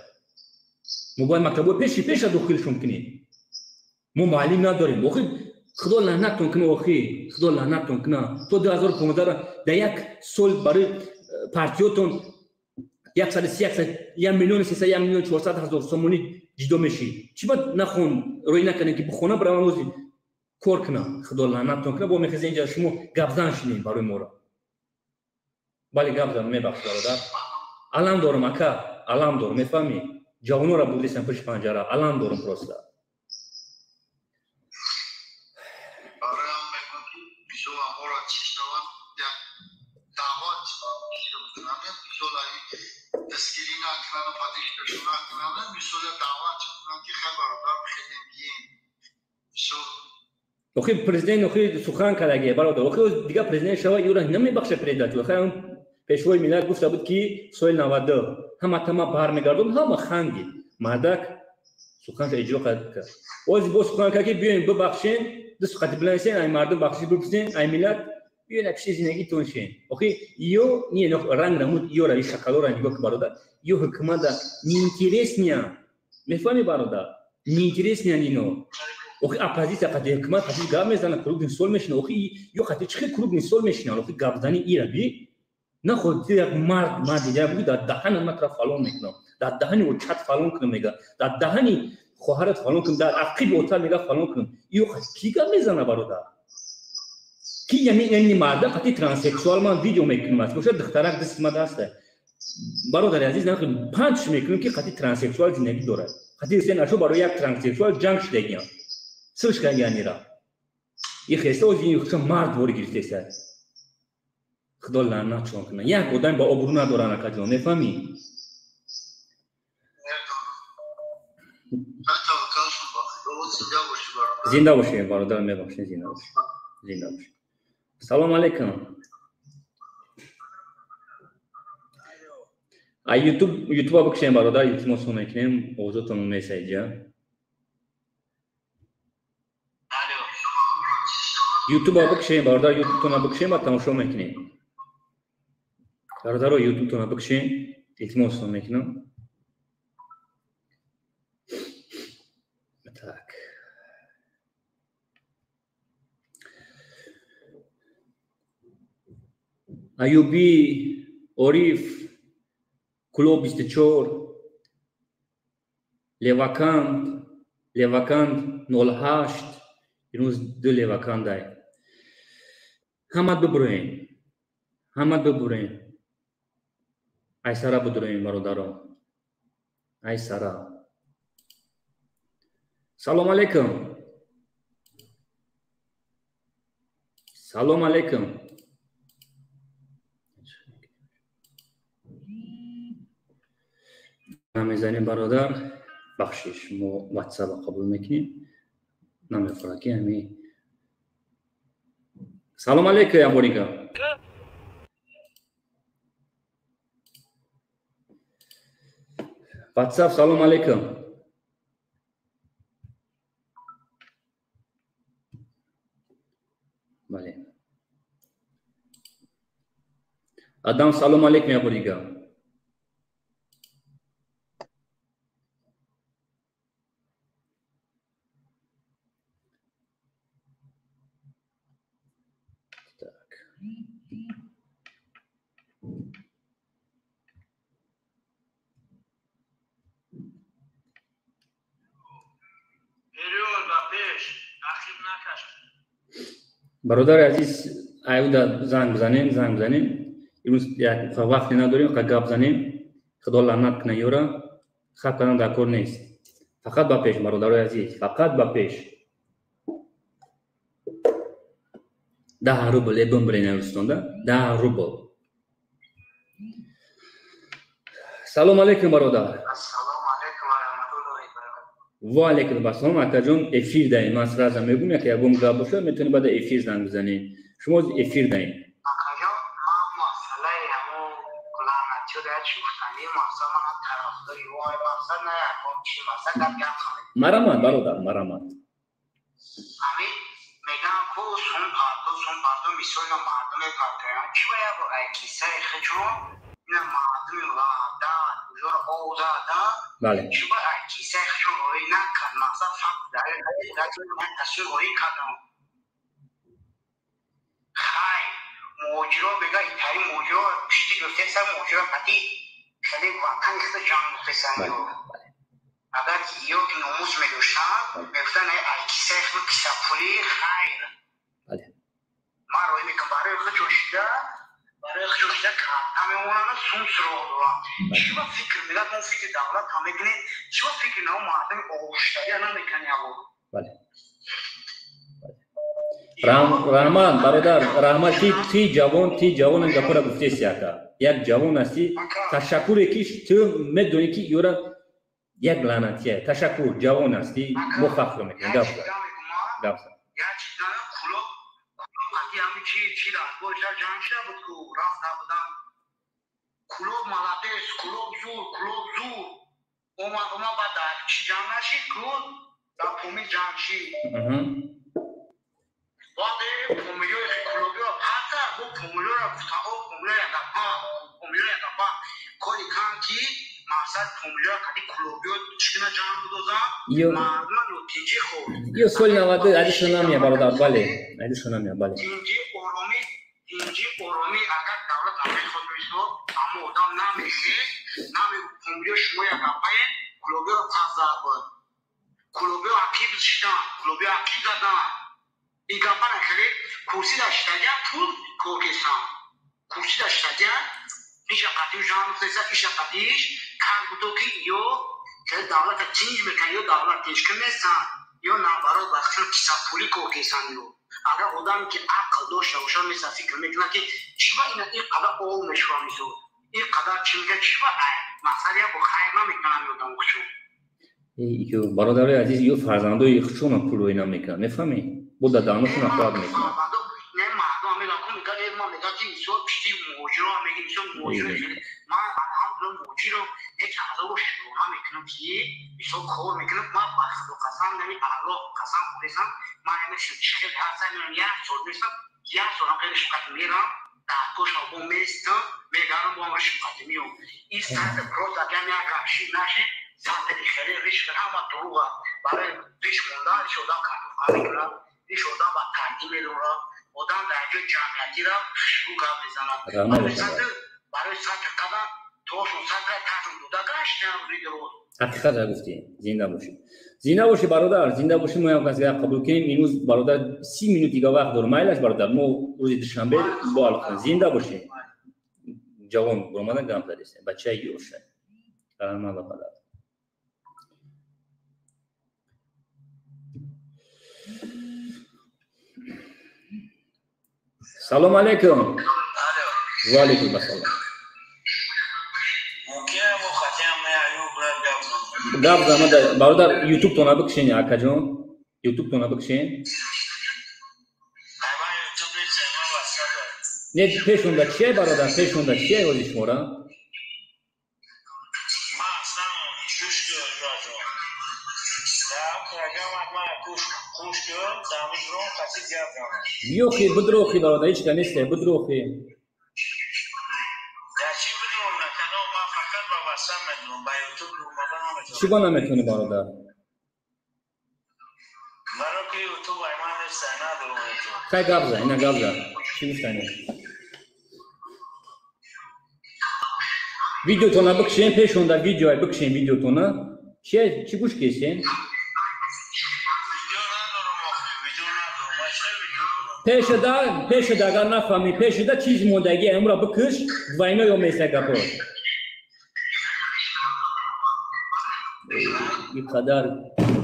موبایل مکتبو پیش داخلشون کنیم ما معلم نداریم آخه خدا لعنتتون کنه آخه خدا لعنتتون کنه تو 2015 در یک سال برای پارتیاتون 1,300,000 سومونی جدا میشی چی باید نخون روی نکنه که بخونه برای روزی کار کنه خدا لعنتتون کنه با میخواد اینجا شما گبزن شدین برای ما را بله گبزن میبخش برادر علم دارم اکا علم دارم میفهمی جوانو را بودیسم پشت پنجره علم دارم پرسته دستگیری نکنن و پادیش داشتون نکنن میسوله دعوت چکنن که خبردار خیلیم گیم اوخی پرزیدنت اوخی سخن کردگیه برادر اوخی دیگه پرزیدنت شوا یورا نمیبخشه پرزیدنت اوخی اون پیشوای ملت گفته بود که سال 90 همه تمام برمیگردون همه خندید مردک سخنش اجرا کرد باز سخن کرد که بیاین ببخشین دست خط بلنسین این مردم بخشش بکنین این ملت بیاین اپشی زندگی تون شین اوخی یو نی رنگ نمود یو را شکل را نگاه که برادر یو حکومت نیینترس نیا میفهمی برادر نیینترس نیا نینو اوخی اپوزیسیا قضیه حکومت قضیه گام میزنه کلوب نسول میشنه اوخی یو قضیه چه کلوب نسول میشنه اوخی گابزنی ایرا بی نه خود یک مرد دیگه بود در دهن متر فالون میکنم در دهنی و چت فالون کنم میگه در دهنی خواهرت فالون کنم در عقیب هتل میگه فالون کنم یو کی گام میزنه برادر کی یعنی مرد قطعی ترانسکسوال من ویدیو میکنم است باشه دخترک دست ما دسته برادر عزیز نه پنج میکنم که قطعی ترانسکسوال زندگی داره قطعی سن اشو برای یک ترانسکسوال جنگ شده گیان سرش کنه یعنی را یه خسته و زینی خودشون مرد باری گرفته سر خدا لعنت چون کنه یک آدم با آبرو ندارن اکا جان نفهمی زنده باشه برادر میبخشین زنده باشه زنده باشه سلام علیکم یوتیوب بکشین برادر یوتیوب سو میکنیم اوضاعتون میسایجا یوتیوب بکشین برادر یوتیوبتون بکشین و تماشا میکنیم برادر رو یوتیوبتون بکشین یوتیوب سو میکنم tak ایوبی اوریف کلوب 24 لواکند 08 اینوز دو لواکند های همه ببرین ای سرا بدرین برادران ای سرا سلام علیکم سلام علیکم نمیزنیم برادر بخشش ما واتساپ قبول میکنیم نمیخوره که همی سلام علیکم امریکا واتساپ سلام علیکم بله آدم سلام علیکم امریکا برادر عزیز ایودا زنگ بزنیم امروز یک وقتی نداریم که گپ بزنیم خدا لعنت کنه یورا خط کردن در کار نیست فقط با پیش برادر عزیز فقط با پیش 10 روبل بمبرین اوستوندا 10 روبل سلام علیکم برادر و علیکم السلام اکا جون افیر دهیم من سرازم میگم که یکم گپ باشه میتونی بعد افیر زنگ بزنی شما افیر دهیم اکا جون ما مسئله همون کلامتی در چوختنی مسئله طرفداری وای مثلا نه چی مثلا گپ خاله مرامت برادر مرامت همین میگم کو سون پاردو میسونا مردم کارتیان چی باید با کیسه خجون این مردم وادا جور اوزادا بله چی باید کیسه خجون روی نکن مثلا فقط داره من تصویر روی کردم خای موجرا بگه ایتاری موجرا پشتی گفته سر موجرا پتی خیلی واقعا اخت جان گفته سنگو اگر یو که نموز میدوشتن میگفتن ای کیسه خود کیسه پولی خیر ما روی میکن برای خود جوشیده که همه اونانا سونس رو دوران چی با فکر میگه اون فکر دولت همه کنه چی با فکر نو مردم اوشتری انا میکنی اگو رحمان برادر رحمان تی جوان انگا پورا گفته سیاکا یک جوان هستی تشکر کیش تو میدونی که یورا یک لعنتیه تشکر جوان هستی مفخر میکنی گفت یا چیزا کلوب وقتی همین چی داد باشه جانشه بود که رفت بودن کلوب مالاتس کلوب زور اوما بعد چی جانشی کلوب تا پومی جانشی بعد پومیو کلوبیو پاتا بو پومیو را گفتاو پومیو یا دپا کولی کانکی ماسات پومیو کدی کلوبیو چینا جان بودوزا مارنا لو تینجی خورد یو سوال نواده ادیشو نمیه برادر بله ادیشو نمیه بله تینجی اورومی اگر دولت همه خود میشو اما ادام نمیشه نمی پومیو شما یا دپای کلوبیو را پازا بود کلوبیو اکی بشتن کلوبیو اکی دادن ایگا پا نخلی kursi داشتگه پول کوکستان kursi داشتگه ایش قدیم جان خیزه ایش قدیش کار بودو که یو که دولت چینج میکن یو دولت تشکل نیستن یو نبارو بخشن کسا پولی کوکستان یو اگر آدم که عقل داشته باشه میسا فکر میکنه که چیوا این قدر اول میشوا میزو این قدر چی میگه چیوا مسئله با خیر نمیکنم یو دام خشون یو برادر عزیز یو فرزندوی خشون پول و اینا میکنه میفهمی؟ بود دانشون افراد میکنه نه مردم میگن که میگن ما میگن که میسو پشتی موجرا میگن میسو موجرا ما الحمدلله موجرا یک عذاب شروع میکنم که میسو کار میکنم ما بخت و قسم نمی الله قسم خودم ما نمیشه چیکار هستن یا سر میشم یا سرم غیرش قد میرم داکوش ابو میستم میگم با مش قد میو این ساعت پروز اگر میاگرشی نشی ساعت دیگه ریش کنم دروغ برای ریش موندن شده کارو شده با تعدیل رو آدم در جای جمعیتی را شروع کار بزنم برای سطح قدم توشون سطح تحتون دوده گشتن روی درود حقیقت را گفتی زنده باشی برادر زنده باشی ما هم کسی قبول کنیم این روز برادر 30 minut دیگه وقت دارم مایلش برادر ما روز دوشنبه بال زنده باشی جوان برامدن گام دادیست بچه یوشه قرار الله پدر سلام علیکم و علیکم السلام گپ زمان برادر یوتیوب تو نبکشین اکا جون یوتیوب تو نبکشین نه پیشونده چیه برادر پیشونده چیه وزی شما را بیوخی بدروخی برادر هیچ که نیسته بدروخی چی با نمیتونی برادر خیلی گبزه اینه گبزه چی میشتنی ویدیو تو نبکشین پیشونده ویدیو بکشین ویدیو تو نه چی گوش کشین پیش اگر نفهمی پیش چیز موندگی امرا بکش دواینا یا میسه گپا این قدر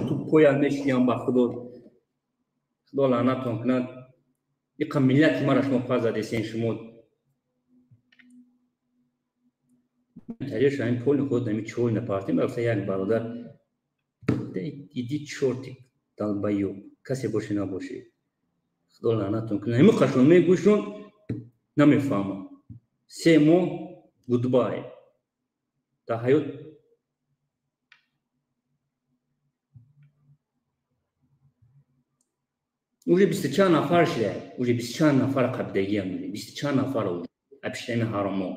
تو پویان نشیم با خدا لعنتون کند این ملت ما را شما پا زدیسین شما تریش این پول خود نمی چول نپارتیم افتا یک برادر دیدی چورتی دلبایو کسی باشی نباشی خدا لعنتون کنه همه خشون میگوشون نمیفهمم 3 ماه گودبای تا حیات уже 24 نفر شده уже 24 نفر قبیلگی هم میده 24 نفر او اپشتین حرامو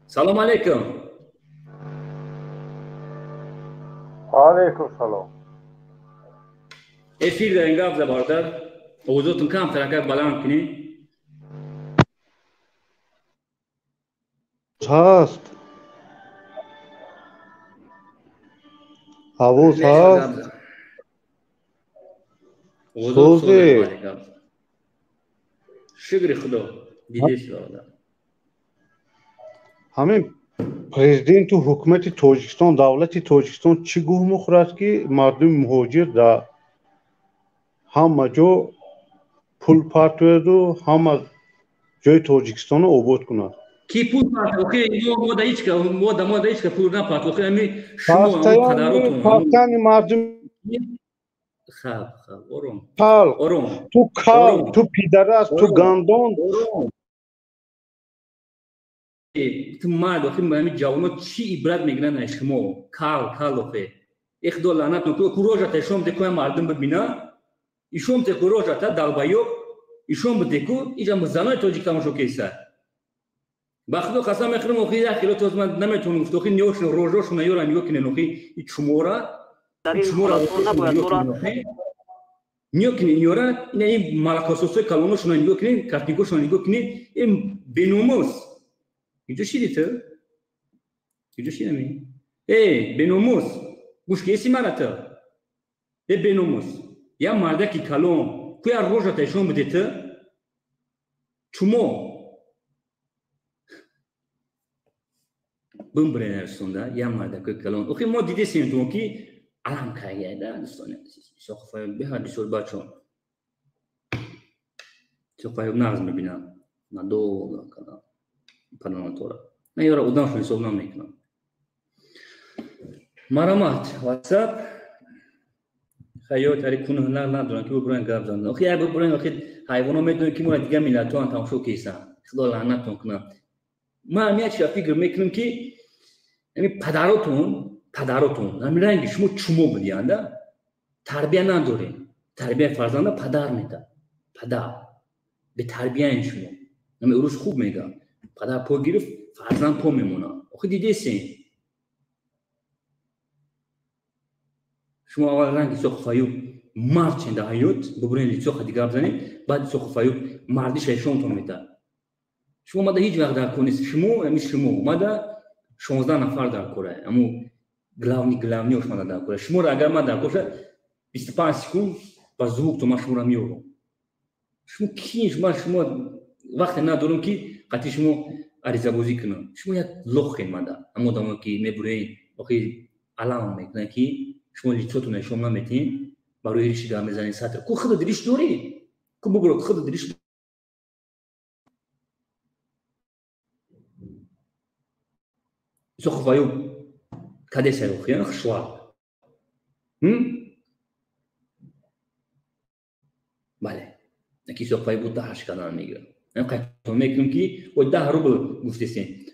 سلام علیکم علیکم سلام افیر دارین گفت زباردار اوضاعتون کم ترکت بلند کنی هست حوض هست اوضاع سوزی بالی گفت شکر خدا دیدیش دارد همین پرزیدنت و حکومت تاجیکستان دولت تاجیکستان چی گوه مخورد که مردم مهاجر در همه جا پول پرتوید و همه جای تاجیکستان رو آباد کند کی پول پات اوکی ما دا هیچ که پول نپات اوکی امی شما اون پدراتون پاکستان مردم خب آروم خلق آروم تو کال تو پیدرست تو گندان تو مرد اوکی امی جوانات چی عبرت میگیرن از شما کال اوکی یک دو لعنت نکو کوروجا تشوم دکو مردم ببینا ایشوم ته کوروجا تا دالبایو ایشوم دکو ایجا مزانای تاجیکستان شو کیسه بخدا قسم میخورم اوکی یک کیلو توز من نمیتونم گفت اوکی نیوش روزوش نیورا نیو کنه اوکی چمورا در این خلاصون نباید تو را نیو کنه نیورا این مالکاسوسوی کالونوش نیو کنه کارتیگوش نیو کنه این بنوموس اینجا چی دیته اینجا چی نمی بنوموس گوش کیسی مرتا بنوموس یا مرده کی کالون کویا روزا تشون بدیته چمو بمبرنر sonda yamada kökalon. Okey mo dide senton ki alam kaya da sonda. Sofa beha disol bachon. Sofa naz mebina. Na do kana. Panatora. Na yora udan shul sobna mekna. Maramat WhatsApp خیاط هری کنه نه ندارن که ببرن گاب زدن. اوکی اگه ببرن اوکی حیوانات میدونن که ما دیگه میلاتون تماشا کیسن. خدا لعنتتون کنه. ما میاد چه فکر میکنم که یعنی پدراتون همین رنگی شما چمو بدین ده تربیت ندارین تربیت فرزند پدر میده پدر به تربیت شما همین روز خوب میگم پدر پا گرفت فرزند پا میمونه آخه دیده سین شما اول رنگی سوخ فایو مرد چنده حیات ببرین لیچوخ دیگه بزنین بعد سوخ فایو مردی شیشون تو میده شما ماده هیچ وقت در کنید شما ماده 16 نفر در کره اما گلاونی اوش ماده در کره شما را اگر ما در کره 25 سکون با زوگ تو ما شما را میورم شما کی شما وقت ندارم که قطعی شما عریضه بازی کنم شما یک لخ ماده اما دامو که میبرین وقتی علام میکنه که شما لیچوتون شما نمیتین برای ریشی دار میزنین سطر کو خود دریش داری کو بگو خود دریش سوخ فایو کدی سروخی نه خشوار بله نکی سوخ فایو بود دهش کدام میگه من قطع میکنم که و 10 روبل گفتیسین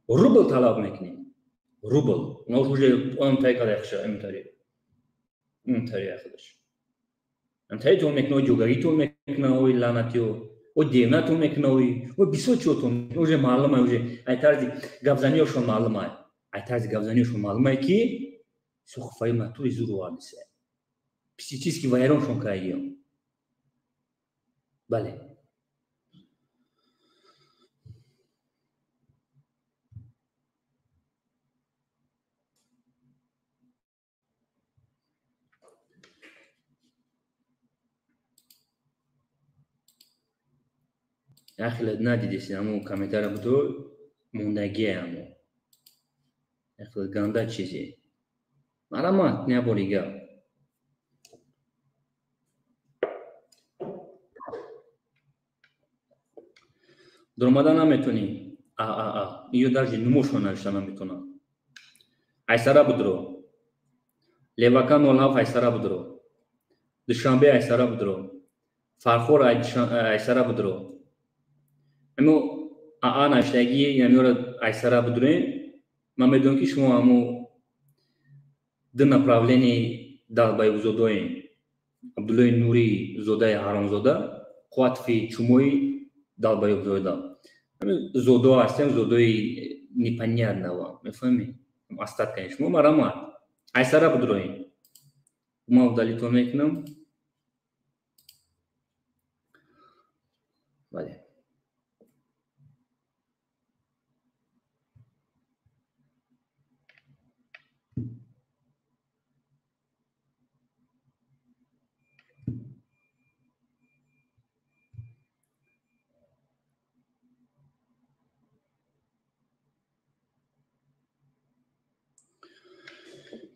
روبل طلب میکنیم روبل نوجه اون تای کاری خشه اون تای خودش اون تای تو میکنه جوگری تو میکنه اوی لعنتیو و دیونا تو میکنه و بیسوچو تو اوج معلومه اوج ایتارزی گابزانیوشون معلومه ایتارزی گابزانیوشون معلومه کی سوخ فای ماتوری زورو آمیسه پسیچیسکی وایرونشون کاییو بله اخلد ندیدیسی همون کامیتر بودو موندگیه همون اخلد گنده چیزی مرامات نبوریگه درمادا نمیتونی ایو درجی نموشون نشتا نمیتونه ایسارا بودرو لیواکان نولهاف ایسارا بودرو دوشنبه ایسارا بودرو فرخور ایسارا بودرو امو نشتگی یعنی رو ایسارا بودرین من میدونم که شما همو دو направление دالبای وزودوین عبدالله نوری زوده حرامزاده قطفی چموی دالبایوب زوده همین زوده هستیم زوده نیپنیار نوا میفهمی استاد کنیش مو مرامات ایسارا بدرویم ما عبدالی تو میکنم بله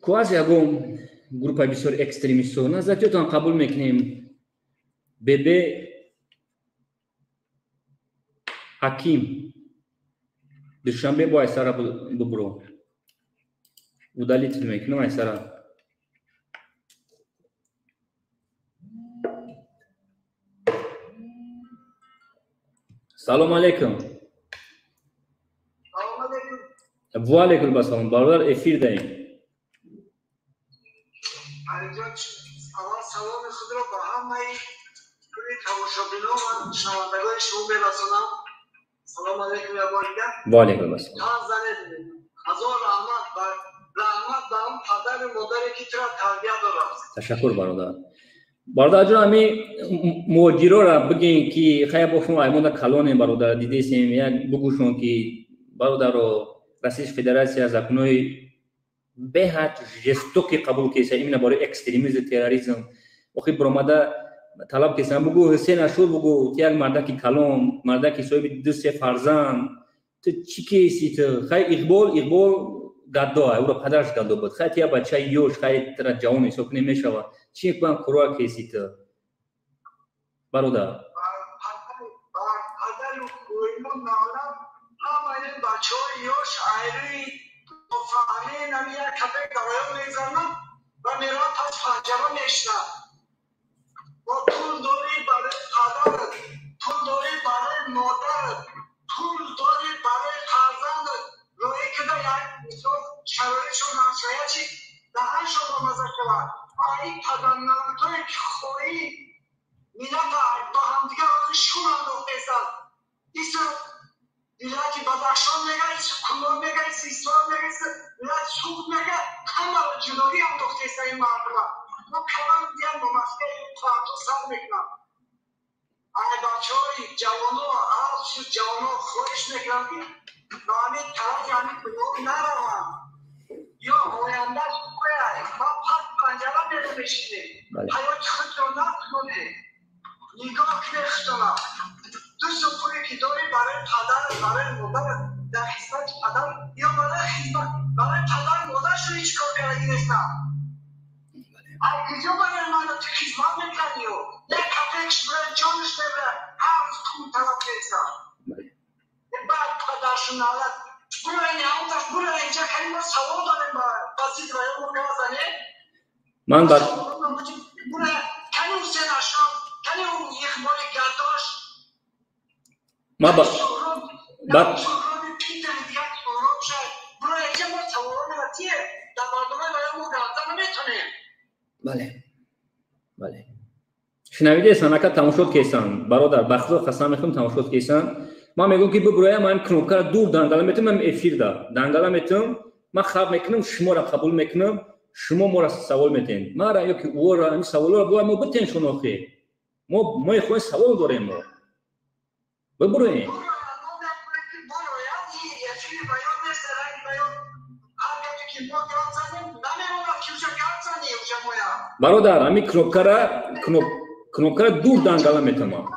کوازی اگم گروه بسیار اکستریمیست و نزدیکتون قبول میکنیم ببه حکیم دوشنبه با ایسارا ببرو ودالی تل میکنم ایسارا سلام علیکم و علیکم السلام برادر افیر داریم سلام خود را با همه تماشابینان و شنوندگان شما برسانم. سلام علیکم یا بار دیگر. و علیکم السلام. هزار رحمت به اون پدر مادری که تو را تربیت دارم. تشکر برادر. برادر جان امی موجیرو را بگین که خیلی باشون ایمون کلونه برادر دیده سیم یک بگوشون که برادر رو رئیس فدراسیون زکنوی به حد جستوکی قبول کیسه ایمنا برای اکستریمیسم تروریسم وقتی برآمده طلب کیسه بگو حسین اشور بگو تیاگ مردکی کلون مردکی صاحب دو سه فرزند تو چی کیسی تو خیلی اقبال گدا او را پدرش گدا بود خیلی تیا بچه یوش خیلی تر جوانی سوک نمیشود چی کن کروا کیسی تو برادر پدر کویمون نالم همه بچه یوش ایری فهمی نمیه کپک دوایم میزنم و میرم پس پنجره میشنم و پول داری برای پدر پول داری برای مادر پول داری برای فرزند روی که در یک میتون شرایطشون همسایه چی دهن شما مزه شود این پدر نامتوی که خویی میلت با همدیگه شون انداختیستن ایسو ملت بدخشان میگه کلون میگه سیستان میگه ملت سوق میگه همه رو جنوبی انداختیستن این مردم ما کلان دیگه با مسئله تو سر میکنم ای بچه های جوانو عرض جوانو خودش میکنم با همین طرف همین کلون نروم یا آینده باید ما پس پنجره میره بشینه حیات خود رو نکنه نگاه نختونم تو سپوری که داری برای پدر برای مادر در خدمت پدر یا برای خدمت برای پدر مادر شو هیچ کار کردی نیستم از کجا برای من تو خدمت میکنی و یک کپکش برای جانش ببره هر روز پول طلب نیستم بعد پدرشون نالد برو این همونتش برو اینجا کنی ما سوال داریم بازید و یا مرگاه زنه من بعد برو کنی حسین اشرام کنی اون یک مال گرداش ما بعد بله شنویده سنکه تماشات کیسان برادر بخدا قسم میخوام تماشات کیسان ما میگم که ببرویم ما این کنوکر دور دنگالا میتونم من افیر دا دنگالا میتونم ما خب میکنم شما را قبول میکنم شما ما را سوال میتین ما را یا که او را این سوال را باید ما بتین شناخی ما خود سوال داریم ما ببرویم برادر همین کنوکر دور دنگالا میتونم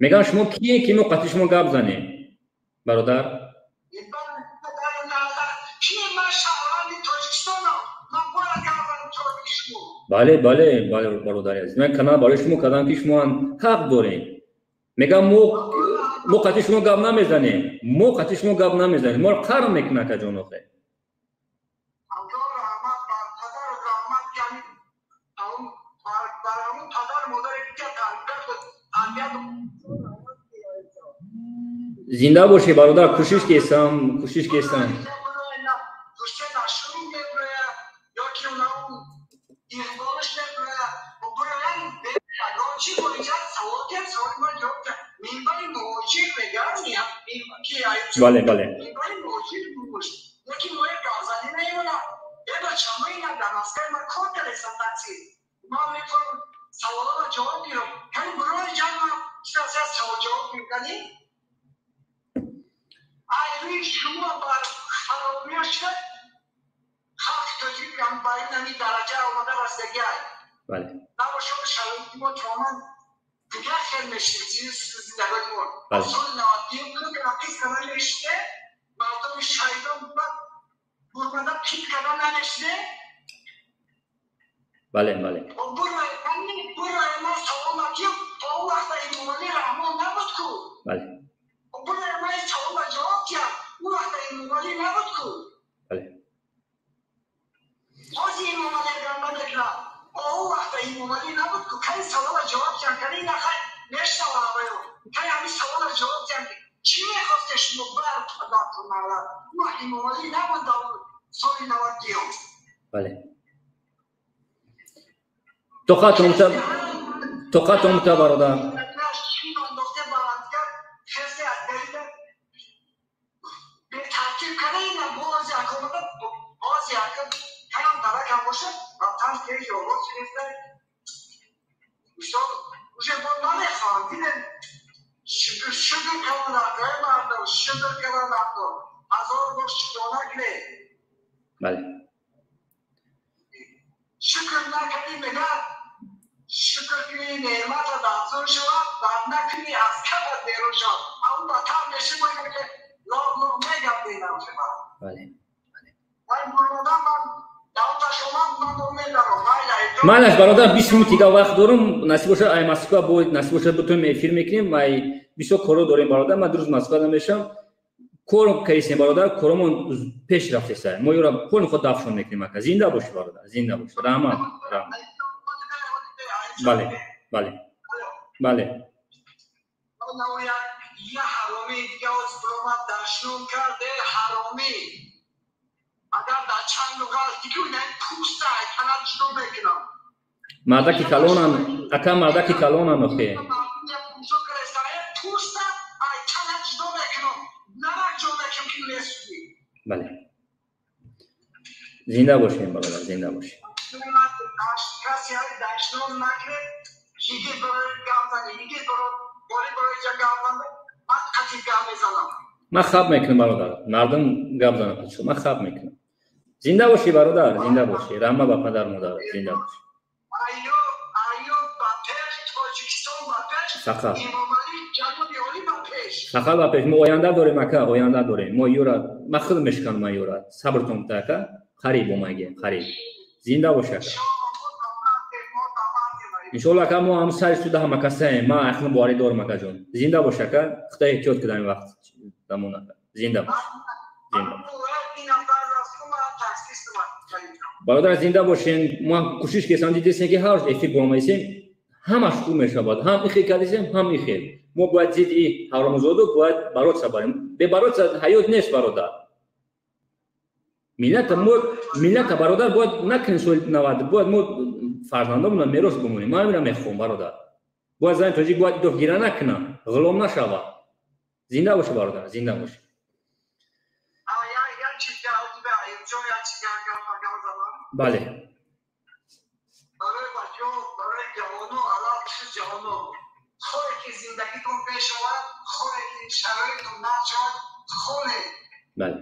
میگم شما کیه که ما قطعی شما گپ زنیم برادر بله برادر عزیز من کانال برای شما کردم که شما حق دارین میگم ما قطعی شما گپ نمیزنیم ما رو قهر میکنه که جان آخه زنده باشی برادر. کوشش کردم. بله بله. بله. بله بله. بله. بله. توقعت امتا برادر. بله. شکر نکنی مگر شکر کنی نعمت دادن شود بعد نکنی از کبر بیرون شد اون با تام نشی باید که لاب میگم بینم شما. بله. من برادر 20 minut دیگه وقت دارم. نصیب باشه ای مسکو بود نصیب باشه بتونیم افیر میکنیم. ما 20 کارو داریم برادر. من درست مسکو نمیشم. کارم کریسیم برادر. کارمون پیش رفته سر. ما یورا کل خود دافشون میکنیم. که زنده باش برادر. زنده باش. رحمت. بله. بله. بله. یه حرامی دیگه از برامت دشنون کرده حرامی اگر در چند لغت دیگه این پوسته ای تنت جدو بکنم مردکی کلونن اکا مردکی کلونن اخی پوسته ای تنت جدو بکنم نمک جدو بکنم که نسوی. بله. زنده باشیم برادر. زنده باشیم. کسی های دشنون نکره یکی برای گمزنی یکی برای جا گمزنی من قطعی گم بزنم. من خواب میکنم برادر. مردم گپ زنم شو. من خواب میکنم. زنده باشی برادر. زنده باشی. رحمت به پدر مادر. زنده باشی. ایوب بپش تاجیکستان بپش سخت. امام علی جنوبی علی بپش. سخت بپش. ما آینده داریم اکا. آینده داریم. ما یورا من خود میشکنم ما یورا. صبرتون تا خریب اومگه. خریب. زنده باشه. انشالله که ما هم سر سوده هم کسیم. ما اخلاق باری دارم اکا جون. زنده باشه که خدا احتیاط کنیم وقت دمونه. زنده باش. زنده. برادر زنده باشین. ما کوشش کردیم دیدیم که هر افیک برنامه‌ای همش خوب میشه بود. هم این کردیم هم این خیر. ما باید زیدی حرامزاده باید برات سپاریم. به برات حیات نیست برادر. ملت برادر باید نکنیم سوال نواد. باید ما فرزندامون میراث بمونیم. ما میرم میخوام برادر. باید زن تاجیک باید دو گیرا نکنه. غلام نشود. زنده باشه برادر. زنده باشه. بله. برای جوانو علاقه جوانو خوری که زندگی کن پیش آورد خوری که شرایطون نشد خوری. بله.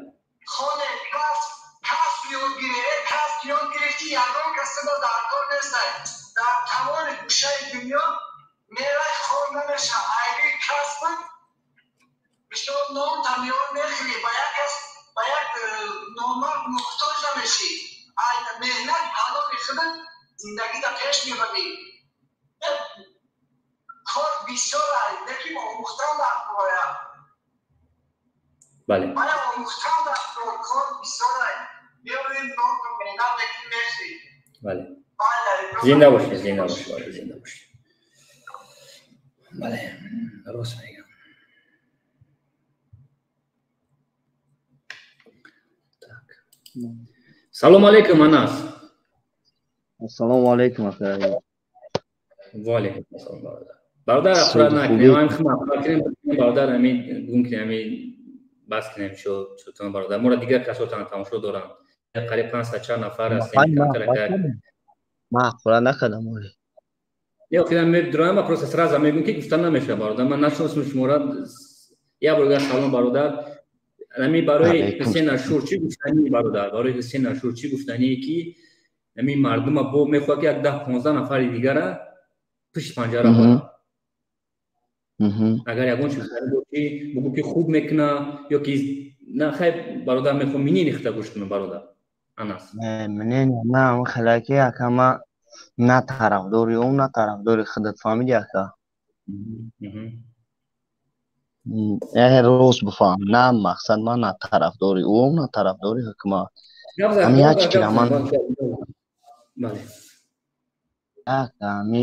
خوری کس بیاد گیره کس بیاد گرفتی یادان کسی با در کار نیسته در تمام گوشه دنیا میره خور نمیشه ایلی کس بود بشتر نام تمیان نخیلی با یک نامات محتاج نمیشی مهنت حالا بخدن زندگی در پیش میبردی کار بسیار نکی با آموختن در باید بله. باید آموختن در کار بسیار بیاریم نام رو مهنت نکی میشی. بله. زنده باشه. زنده باشه. زنده باشه. بله. راست میگم. салом алейкум Анас. Ассалому алейкум ака. ва алейкум ассалом бародар афрад накунем ам химат накунем бародар ами гум ки ами бас кинем шо чутон бародар мора дигар касотан тамошо дорам қариб 5-4 нафар ҳастем ма хӯра накардам оли я худам медурам ва просто сразу мегум ки гуфтан намеша бародар ман нашносам шумора я бурга салом бародар ами барои Ҳусейн Ашур чӣ гуфтанӣ бародар барои Ҳусейн Ашур чӣ гуфтанӣ ки ами мардума бо мехоҳад ки як 10-15 нафари дигара пишти панҷара барад агар ягон чиз бошӣ бугӯ ки хуб мекуна ё ки на хайр бародар мехоҳам минин ихта гӯш кунам бародар Анас минин на халаки ака ма на тарафдори он на тарафдори худат фаҳмидӣ ака рост бифаҳм на мақсад ман на тарафдори он на тарафдори ҳукумат ами як чиз ман ами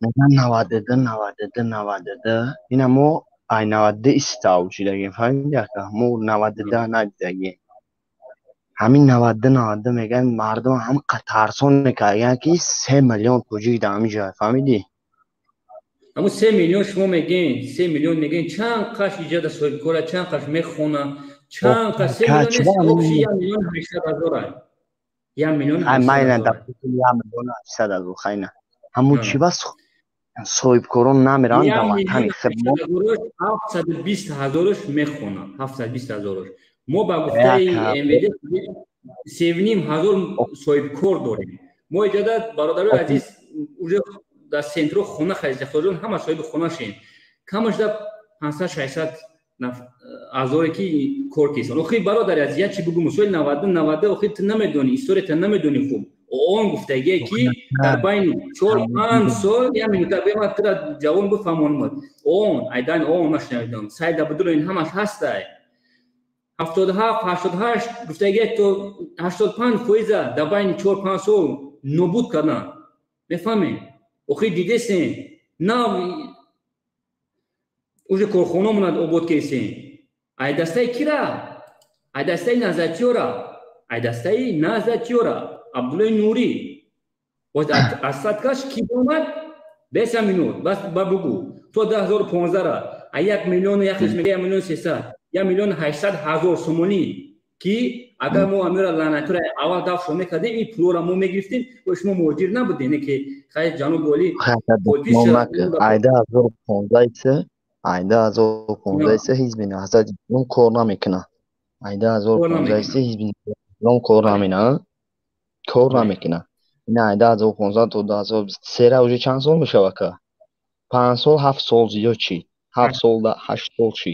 меган 92 ина мо ай 92 истав шидагем фаҳмидӣ ака мо 92 надидагем ҳамин 92 меган мардум ҳамқа тарсон мекардаган ки 3 миллион тоҷик дар ҳамин ҷой фаҳмидӣ аммо 3 миллион шумо мегин 3 миллион мегин чанд қаш иҷода соҳибкора чанд қаш мехона чанд қаш 3 миллион обши 1 миллион 800 ҳазор ай 1 миллион 800 ҳазор хайна ҳамун чӣ бас соҳибкорон намеран дар ватани хидмат 720 ҳазораш мехона 720 ҳазораш мо ба гуфтаи МВД 3.5 ҳазор соҳибкор дорем мо иҷода бародарои азиз уже дар сентро хона харидем хоҷон ҳама соҳиби хонашем камаш да 500-600 ҳазоре ки кор кисан охир бародари азиз як чи бугум соли 90 охир ту намедонӣ историятан намедонӣ хуб он гуфтагие ки дар байни 4-5 сол я минута бема тира ҷавон бифаҳмонмад он айдан он машнавидам Саид Абдулло ин ҳамаш ҳастай 77-88 гуфтагие то 85% дар байни 4-5 сол нобуд кардан мефаҳмед охир дидесен на уже корхонамонад обод кесен ай дастаи кира ай дастаи назатиёра Абдуллои Нурӣ аз садкаш ки омад 10 минут бас ба бугу то 2015 а 1 миллион 1 миллион 300 1 миллион 800 ҳазор сомонӣ ки агар мо амира лаънатура аввал дафшо мекардем ин пулора мо мегирифтем ва шумо муҳоҷир набудем ки хайр ҷаноб олӣ айда 2015 ҳизби наҳзат ҷаҳон кор намекунад айда 2015 ҳизби наҳзат кор намекунад кор намекунад ина айда 2015 то 2023 уже чанд сол мешавад ка 5 сол 7 сол зиёд чи 7 сол 8 сол чи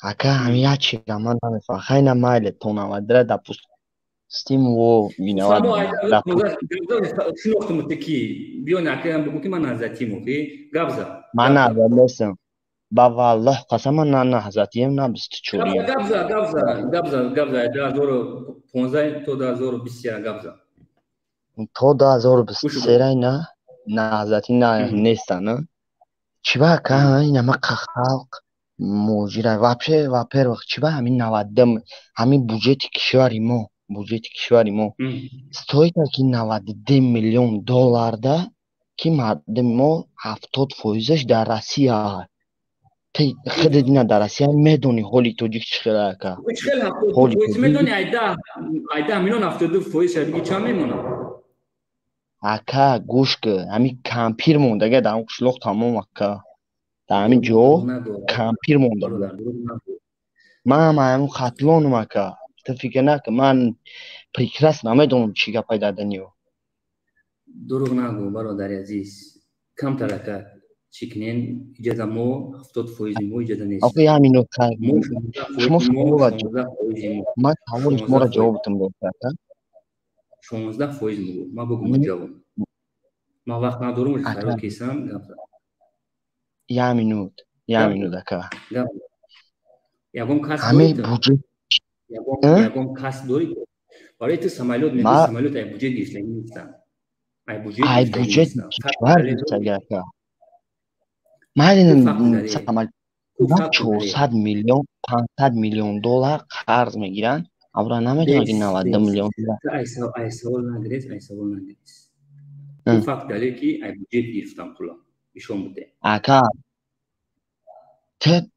ака ҳамин як чиз ман намефаҳмам хайна майле то 90 допустим во минавад шинохтумуте ки биён акам бугу ки ман наҳзатиему ки габза ман наҳзат нестам ба валлоҳ қасам ман на наҳзатием на 24 габза 2015 то 2023 габза то 2023 на наҳзати нестан чиба ка инамақа халқ муҷира вообще во-первых чиба ҳамин 90 ҳамин буҷети кишвари мо стоит ки 92 миллион доллар да ки мардуми мо 70%аш дар Россия ти худат ина дар Россия медони ҳоли тоҷик чӣ хел ака ҳоли медони айда миллион 72% шабиги чанд мемонад ака гӯш ки ҳамин кампир мондага дар он қишлоқ тамом ака дар ҳамин ҷо кампир мондага ман ҳамин хатлонам ака ту фикр накун ман прекрасно намедонам чӣ гапай дар дунё дурӯғ нагӯ бародари азиз камтар ака чӣ кунем иҷоза мо 70% мо иҷоза нест охи ҳамин шумо ман саволи шуморо ҷавобтон додам ака 16% мугу ман бугум ҷавоб ман вақт надорам уже саро кесам як минут ака ягон кас ягон кас доред барои ту самолёт мегӯи самолёт ай буҷет гирифтагӣ нестан ай буҷет кишвар гирифтагӣ ака майли самолёт 400 миллион 500 миллион доллар қарз мегиранд Abra نمیدونم که 92 میلیون ای سوال نگریز این فقط دلیل که ای بودجه گرفتم پولا ایشون بوده اکا ته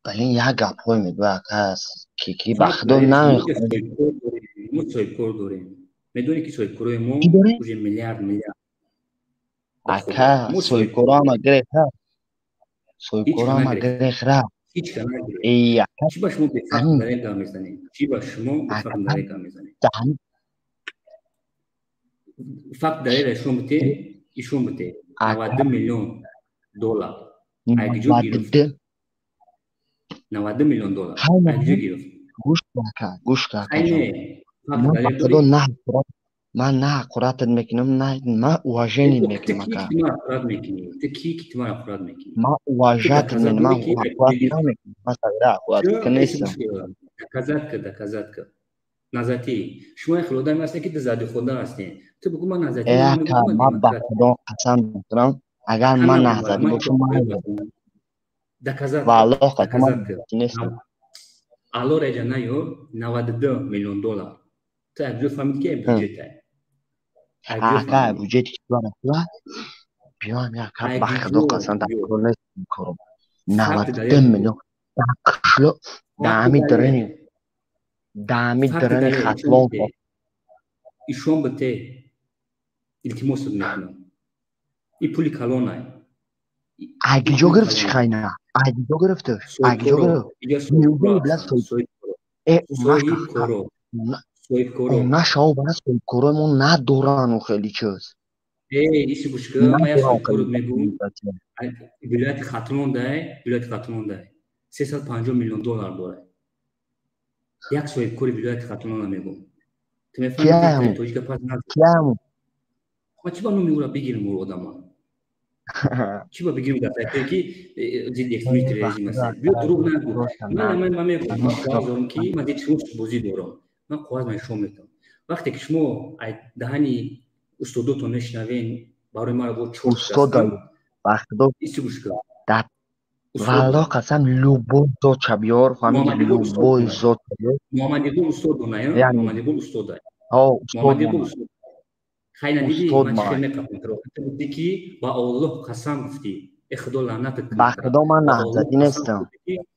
بلین یک گپ های میگوه اکا کی بخدو نمیخواه ما صاحب کار داریم میدونی که صاحب کارای ما بوجه میلیارد اکا صاحب کارا ما گرفت صاحب کارا ما گرفت هیچ کنه ای اکا چی با شما به فقط برای کار میزنیم چی با شما به فقط برای کار میزنیم فقط دلیل ایشون بوده 92 میلیون دلار اگه گرفت 92 میلیون دلار اگه گرفت گوش که من نه قراتت میکنم نه من واژنی میکنم اکا تکی که تمام افراد میکنی ما واژت من قرات نمیکنم مثلا قرات کنیستم دکازات که نزدی شما خودم هستی که دزدی خودم هستی تو بگو من نزدی ما با خدا قسم میکنم اگر من نزدی باشم دکازات والله قسم نیستم allora già io 92 میلیون دلار تو اگه فهمید که بودجه اکا بودجه که داره بیام یا که با خدا قسم دکتر نمیکنم 92 میلیون دکشلو دامی درنی خطلون ایشون بته التماس میکنم این پولی کلونه اگه جو گرفت چی خیلی اگه جو گرفتش اگه جو گرفت میوگو بلد اونا شاو بنا سوی کرومون ندارن و خیلی چیز ایسی بوشکه ما یا سوی کرو میگو ولایت خطلون ده 350 میلیون دلار داره یک سوی کری ولایت خطلون میگو تو میفهمی تویی که پس کیامو ما چی با نمیگورا بگیریم او آدم چی با بگیریم دفعه که زید اکتونی تریزی مثلا بیا دروغ نگو من میگم من خواهد دارم که من دید شما بوزی دارم من خواهد من شما میکنم وقتی که شما دهنی استادوتو نشنوین برای ما رو با چورت استاد ایسی گوش کن والله قسم لوبو دو چبیار فهمیدی لوبو زود محمد اقبال استاد دونه یا محمد اقبال استاد داره محمد اقبال استاد خیلی دیدی من چی خیلی نکردم تو که با الله قسم گفتی خدا لعنتت کنه با خدا من نهزتی نیستم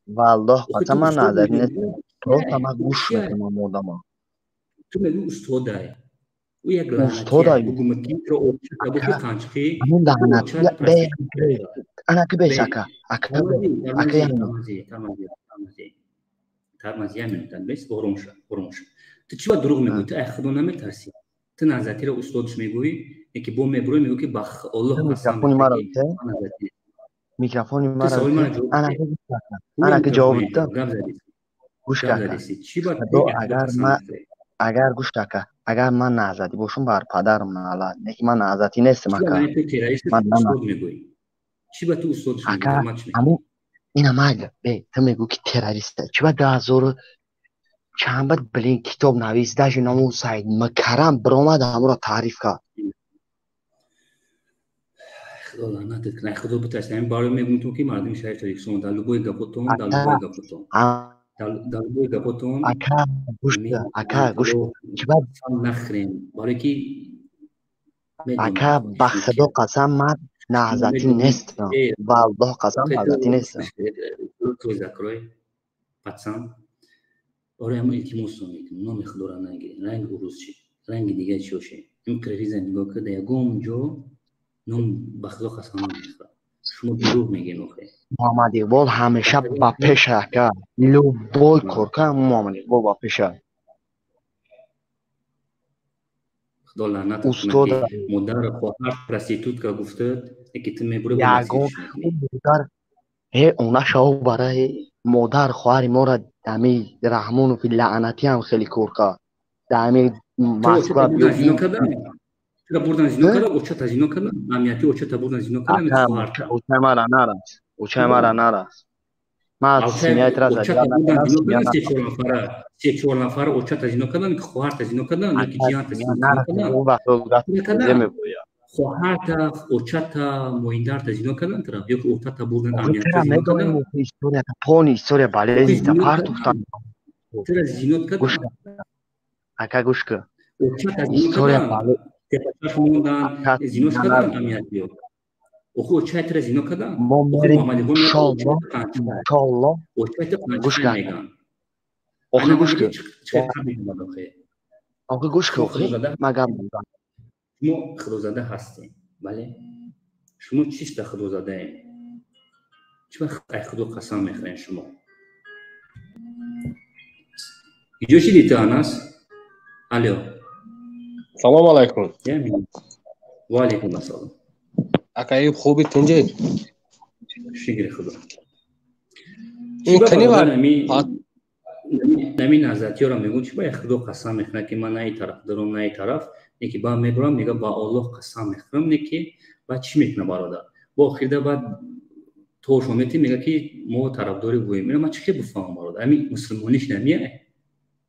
والله قسم من نهزتی نیستم تو ما گوش میکنم مودما تو میگو استاد او یک لعنتی بگو مکی تو اوچه بگو قانچی همون لعنتی به انا که بیش اکا ترمزی همین تن بیست برمش تو چی با دروغ میگوی تو خدا نمیترسی تو نزدی رو استادش میگویی که بو میبروی میگوی که بخ الله قسم میکروفونی مرا انا که جواب دادم گوش اگر گوش کاکا اگر من نزدی باشم بر پدرم نالا نکی من نزدی نیستم اکا من استاد میگویی چی با تو استادش میگویی اینا ماگ به تو میگو که تروریسته چی با 2000 چند بار بلین کتاب نویسیده جنامو سعید مکرم برآمد همون را تعریف کرد خدا لعنتت کنه خدا بترسه همین باره میگم تو که مردم شهر تاریخ سون دلوبوی گپوتون اکا گوش چی با نخریم باره که اکا بخدا قسم من نهزتی نیستم والله قسم نهزتی نیستم تو ذکرای پاتسان آره اما التماس میکنم نام خدا را نگیرین رنگ روز چی رنگ دیگه چی باشه این کریزن نگاه که دیگه جو نام بخدا قسم نمیخوره شما دروغ میگین آخه محمد اقبال همیشه با پیش اکا لو بول کرکا محمد اقبال با پیش خدا لعنت کنه که مادر خواهر پرستیتوت که گفته که تو میبره با مسیحش میکنی اونا شاو برای مادر خواهر ما را دمی رحمون و فی لعنتی هم خیلی کرکا دمی مسکوه بیودی تو بردن زینو کردن اوچه تا زینو کردن امیتی اوچه تا بردن زینو کردن اوچه مرا نرس ما از سمیت را اوچه تا بردن زینو کردن 3-4 نفر اوچه تا زینو کردن که خواهر تا زینو کردن یکی جیان تا زینو کردن خواهر تا اوچه تا مویندر تا زینو کردن ترا یکی اوچه تا بردن امیتی تا زینو کردن پونی استوریا بالezi تا پارت افتان ترا زینو کردن Aka گوش کن اوچت از اینو істორია کدام بله تپاچاش موندن زینوش کدام امیت بیو اوخو اوچت را زینو کدام ما اوخو میریم محمد گون انشالله انشالله اوچت گوش پنجتن کن میگن آخه انا گوش مگه کن چه میگن آخه آخه گوش کن شما آخه خدوزاده مگم بودم شما خدوزاده هستین بله شما چیست خدوزاده این چه خدو قسم میخورین شما اینجا چی دیده آناس الو سلام علیکم و علیکم السلام اکایی خوبی تونجی شکر خدا این کنی بار نمی نظرتی را میگون چی باید خدا قسم میخونه که من نه طرف دارم نه طرف نیکی با میبرم میگه با الله قسم میخورم نیکی بعد چی میکنه برادر با آخرده بعد تو شمیتی میگه که ما طرفداری بویم میگه من چی بفهمم برادر همین مسلمانیش نمیه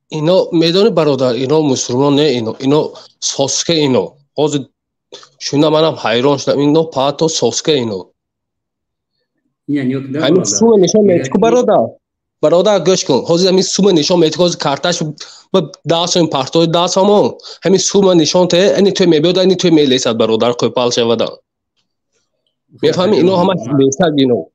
اینا میدونی برادر اینا مسلمان نه اینا ساسکه اینا باز شونا منم حیران شدم اینا پاتو ساسکه اینا یعنی یک در همین سوم نشان میده که برادر گوش کن حاضر همین سوم نشان میده که کارتاش با داستان پارتوی داستانم همین سوم نشان ته اینی تو میبود اینی تو میلیسد برادر کوپال شود میفهمی اینا همه بیشتر اینا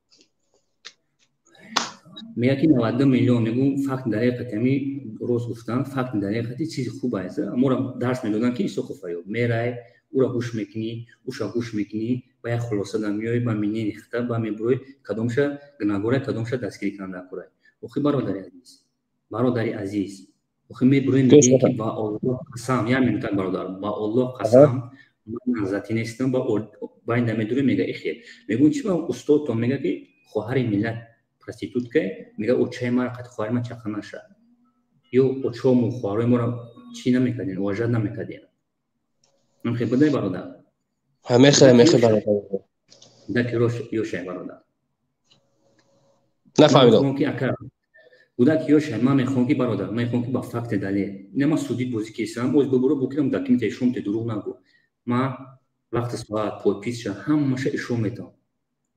میگه که 90 میلیون میگم فقط در حقیقتی روز گفتن فقط در حقیقتی چیز خوب است اما را درس میدونن که ایسو خوفایو میرای او را گوش میکنی اوشا گوش میکنی با یک خلاصه دمیای با مینی نخته با میبروی کدومش گناهگوره کدومش دستگیری کننده کوره اوخی برادری عزیز اوخی میبروی میگی که با الله قسم یا میگن برادر با الله قسم من ذاتی نیستم با این دمیدوی میگه اخیر میگون چی با استاد تو میگه که خواهر ملت پرستیتوت که میگه او چه ما قد خواهر ما چقدر نشه یا او چه مو خواهر ما را چی نمیکردین واجد نمیکردین من خیلی بده برادر همه برادر دکی روش یوشه برادر نفهمیدم که اکر بودک یوشه من میخوام که برادر من میخوام که با فکت دلیل نما سودی بازی کیسم اوز ببرو بکنم دکیمت ایشون ته دروغ نگو ما وقت ساعت پودپیس همش ایشون میتونم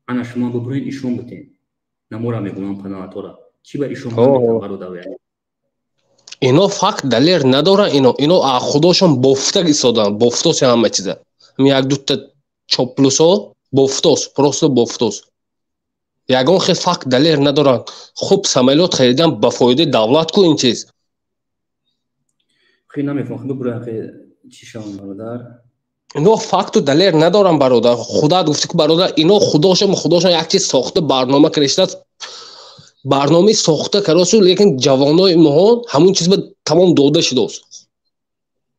انا شما ببرین ایشون بتین نمورا میگونم پناهاتورا چی با ایشون میگم برادر اینا فقط دلیل ندارن اینا خودشون بافته ایستادن بافتوس همه چیزه یک دو تا چاپلوسو بافتوس پروستو بافتوس یگان خیلی فقط دلیل ندارن خوب سمایلات خریدن به فایده دولت کو این چیز خیلی نمیفهم ببرو خیلی چی شون برادر اینا فقط دلیل ندارن برادر خدا گفته که برادر اینا خودشون یک چیز ساخته برنامه کردن برنامه ساخته کردن لیکن جوانای ما همون چیز به تمام داده شده است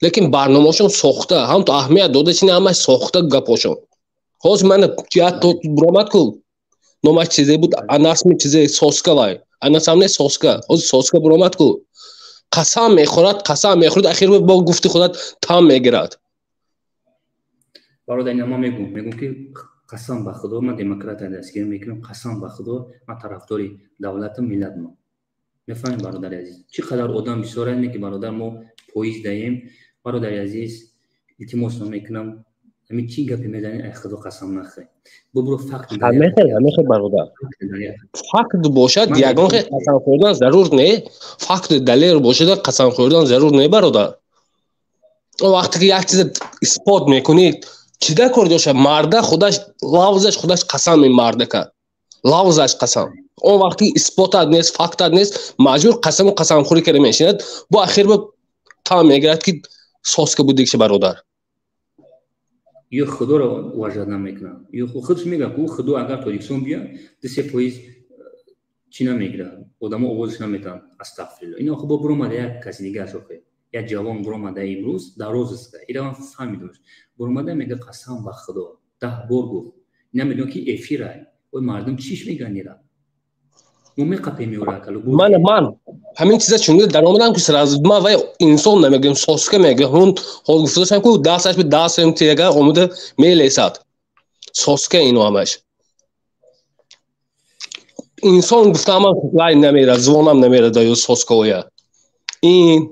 لیکن برنامه‌شون ساخته هم تو اهمیت داده چنین همه ساخته گپاشون حاضر من جهت تو برآمد کو نامش چیزی بود اناس می چیزی ساسکه وای اناس هم نه ساسکه حاضر ساسکه برآمد کو قسم میخورد اخیر با گفتی خودت تام میگیرد برادر اینا میگم که قسم به خدا من دموکرات دستگیر میکنم قسم به خدا من طرفداری دولت ملت ما میفهمید برادر عزیز چقدر آدم بسیار اینه که برادر ما پویز دهیم برادر عزیز التماس میکنم همین چی گپی میزنید خدا قسم نخورید ببرو فقط همه برادر فقط باشد یگان قسم خوردن ضرور نه فقط دلیل باشد قسم خوردن ضرور نه برادر وقتی که یک چیز اثبات میکنید چیده کردوشه مرده خودش لفظش خودش قسم این مرده کرد لفظش قسم اون وقتی اثبات نیست فقط نیست مجبور قسم خوری کرده میشیند با اخیر به تا میگرد که ساسکه بود دیگه برادر یه خدا رو وجد نمیکنم یه خودش میگه که خدا اگر توریکسون بیا دسته پویز چی نمیگیره آدم آوازش نمیتن استغفرالله اینا خب برو مده یک کسی دیگه شوخه یا جوان برو مده امروز در روز است اینا من فهمیدم برو مده میگه قسم به خدا 10 بار گفت نمیدونم که افیره و مردم چیش میگن اینا میقپی میوره کلو من همین چیزا چون در اومدم که سر از ما و انسان نمیگم ساسکه میگه اون حال گفتم که دستش به دستم تیگه اومده میلیسد ساسکه اینو همش انسان گفتم من لای نمیره زوانم نمیره دایو ساسکه این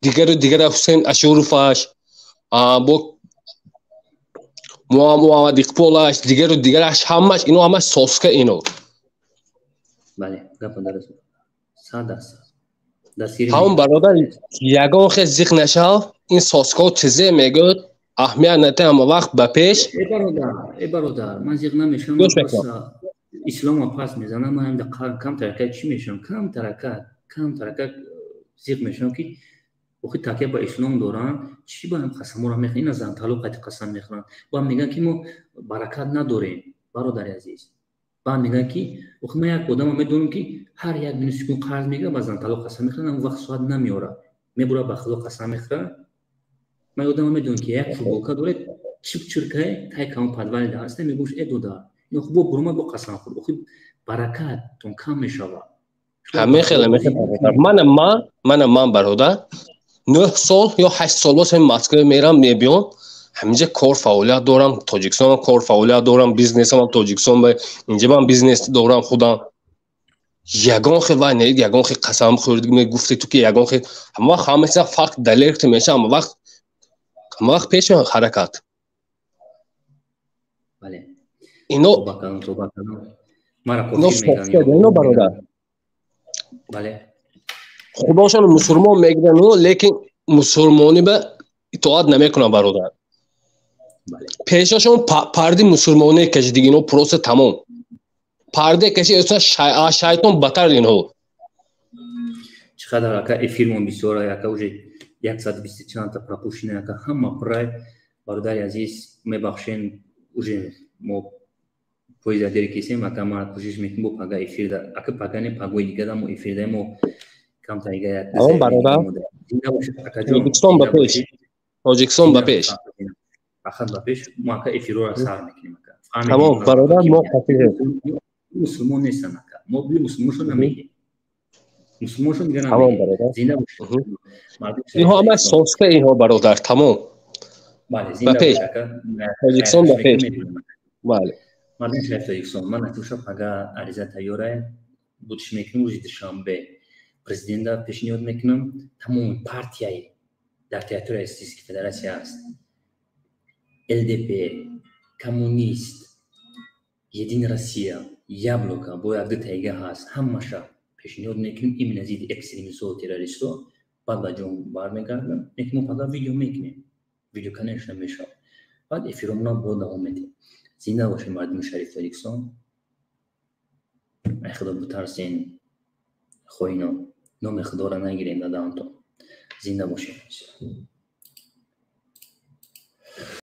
دیگر حسین اشوروفاش با محمد اقبالش دیگرش همش اینو همش ساسکه اینو بله گپ درست 100% همون برادر یگان خیلی زیخ نشه این ساسکا چیزی میگه اهمیت نده اما وقت به پیش ای برادر من زیخ نمیشم من پس اسلام پاس میزنم من هم کم ترکت چی میشم کم ترکت زیخ میشم که وقتی تاکه با اسلام دوران چی با هم قسم را میخوان این از تعلقات قسم میخوان با هم میگن که ما برکت نداریم برادر عزیز با هم میگن که وقتی من یک آدم میدونم که هر یک میلیون قرض میگه بعضا تعلق قسم میخوان اون وقت ساعت نمیاره میبره به خدا قسم میخوره من آدم میدونم که یک فوتبالکا داره چرکه تای کام پادوال داشت میگوش ادو دار اینو خوب برام با قسم خورد وقتی برکت تون کم میشه همه خیلی من برادر 9 سال یا 8 سال واسه مسکو میرم میبیام همینجا کار فعالیت دارم تاجیکستان کار فعالیت دارم بیزنس هم تاجیکستان به اینجا من بیزنس دارم خودم یگان خیلی وای نه یگان خیلی قسم خوردی میگفتی تو که یگان خیلی همه چیز فقط دلیرت میشه اما وقت پیش حرکت بله اینو اینو برادر بله خداشون مسلمان میگن لیکن مسلمانی به اطاعت نمیکنن برادر پیششون پرده مسلمانی کشیدگی اینو پروسه تمام پرده کشی اصلا شیطان بتر اینو چقدر که فیلم بسیار که وجه 124 تا پروپوشینه که همه پرای برادر عزیز میبخشین وجه ما پویزا داری کسی ما کوشش میکنیم با پاگا افیر دا اگه پاگا نه پاگوی دیگه دامو افیر دامو کم تایگه اون برادر تاجیکستان با پیش اخذ با پیش ما که افیر را سر میکنیم تمام برادر ما خفیه مسلمان نیستن ما بی مسلمانشون نمیگیم مسلمانشون دیگه نمیگیم زنده باشه اینها همه ساسکه اینها برادر تمام بله زنده باشه تاجیکستان با پیش بله مردم شریف تاجیکستان من اتوشا پاگا عریضه تیاره بودش میکنم روز دوشنبه پرزیدنت پیشنهاد میکنم تمام پارتیای در تئاتر استیسک فدراسیون است LDP کمونیست یدین روسیه یابلوکا بو یک تایگه هست همشا پیشنهاد میکنم این نزید اکستریمیست و تروریستو بعد با جون بار میگردم میکنم پاگا ویدیو میکنیم ویدیو کنش نمیشه بعد افیرومنا بود دوام میده زنده باشه مردم شریف تاجیکستان خدا بترسین خوینا نام خدا را نگیرین دادم تو زنده باشه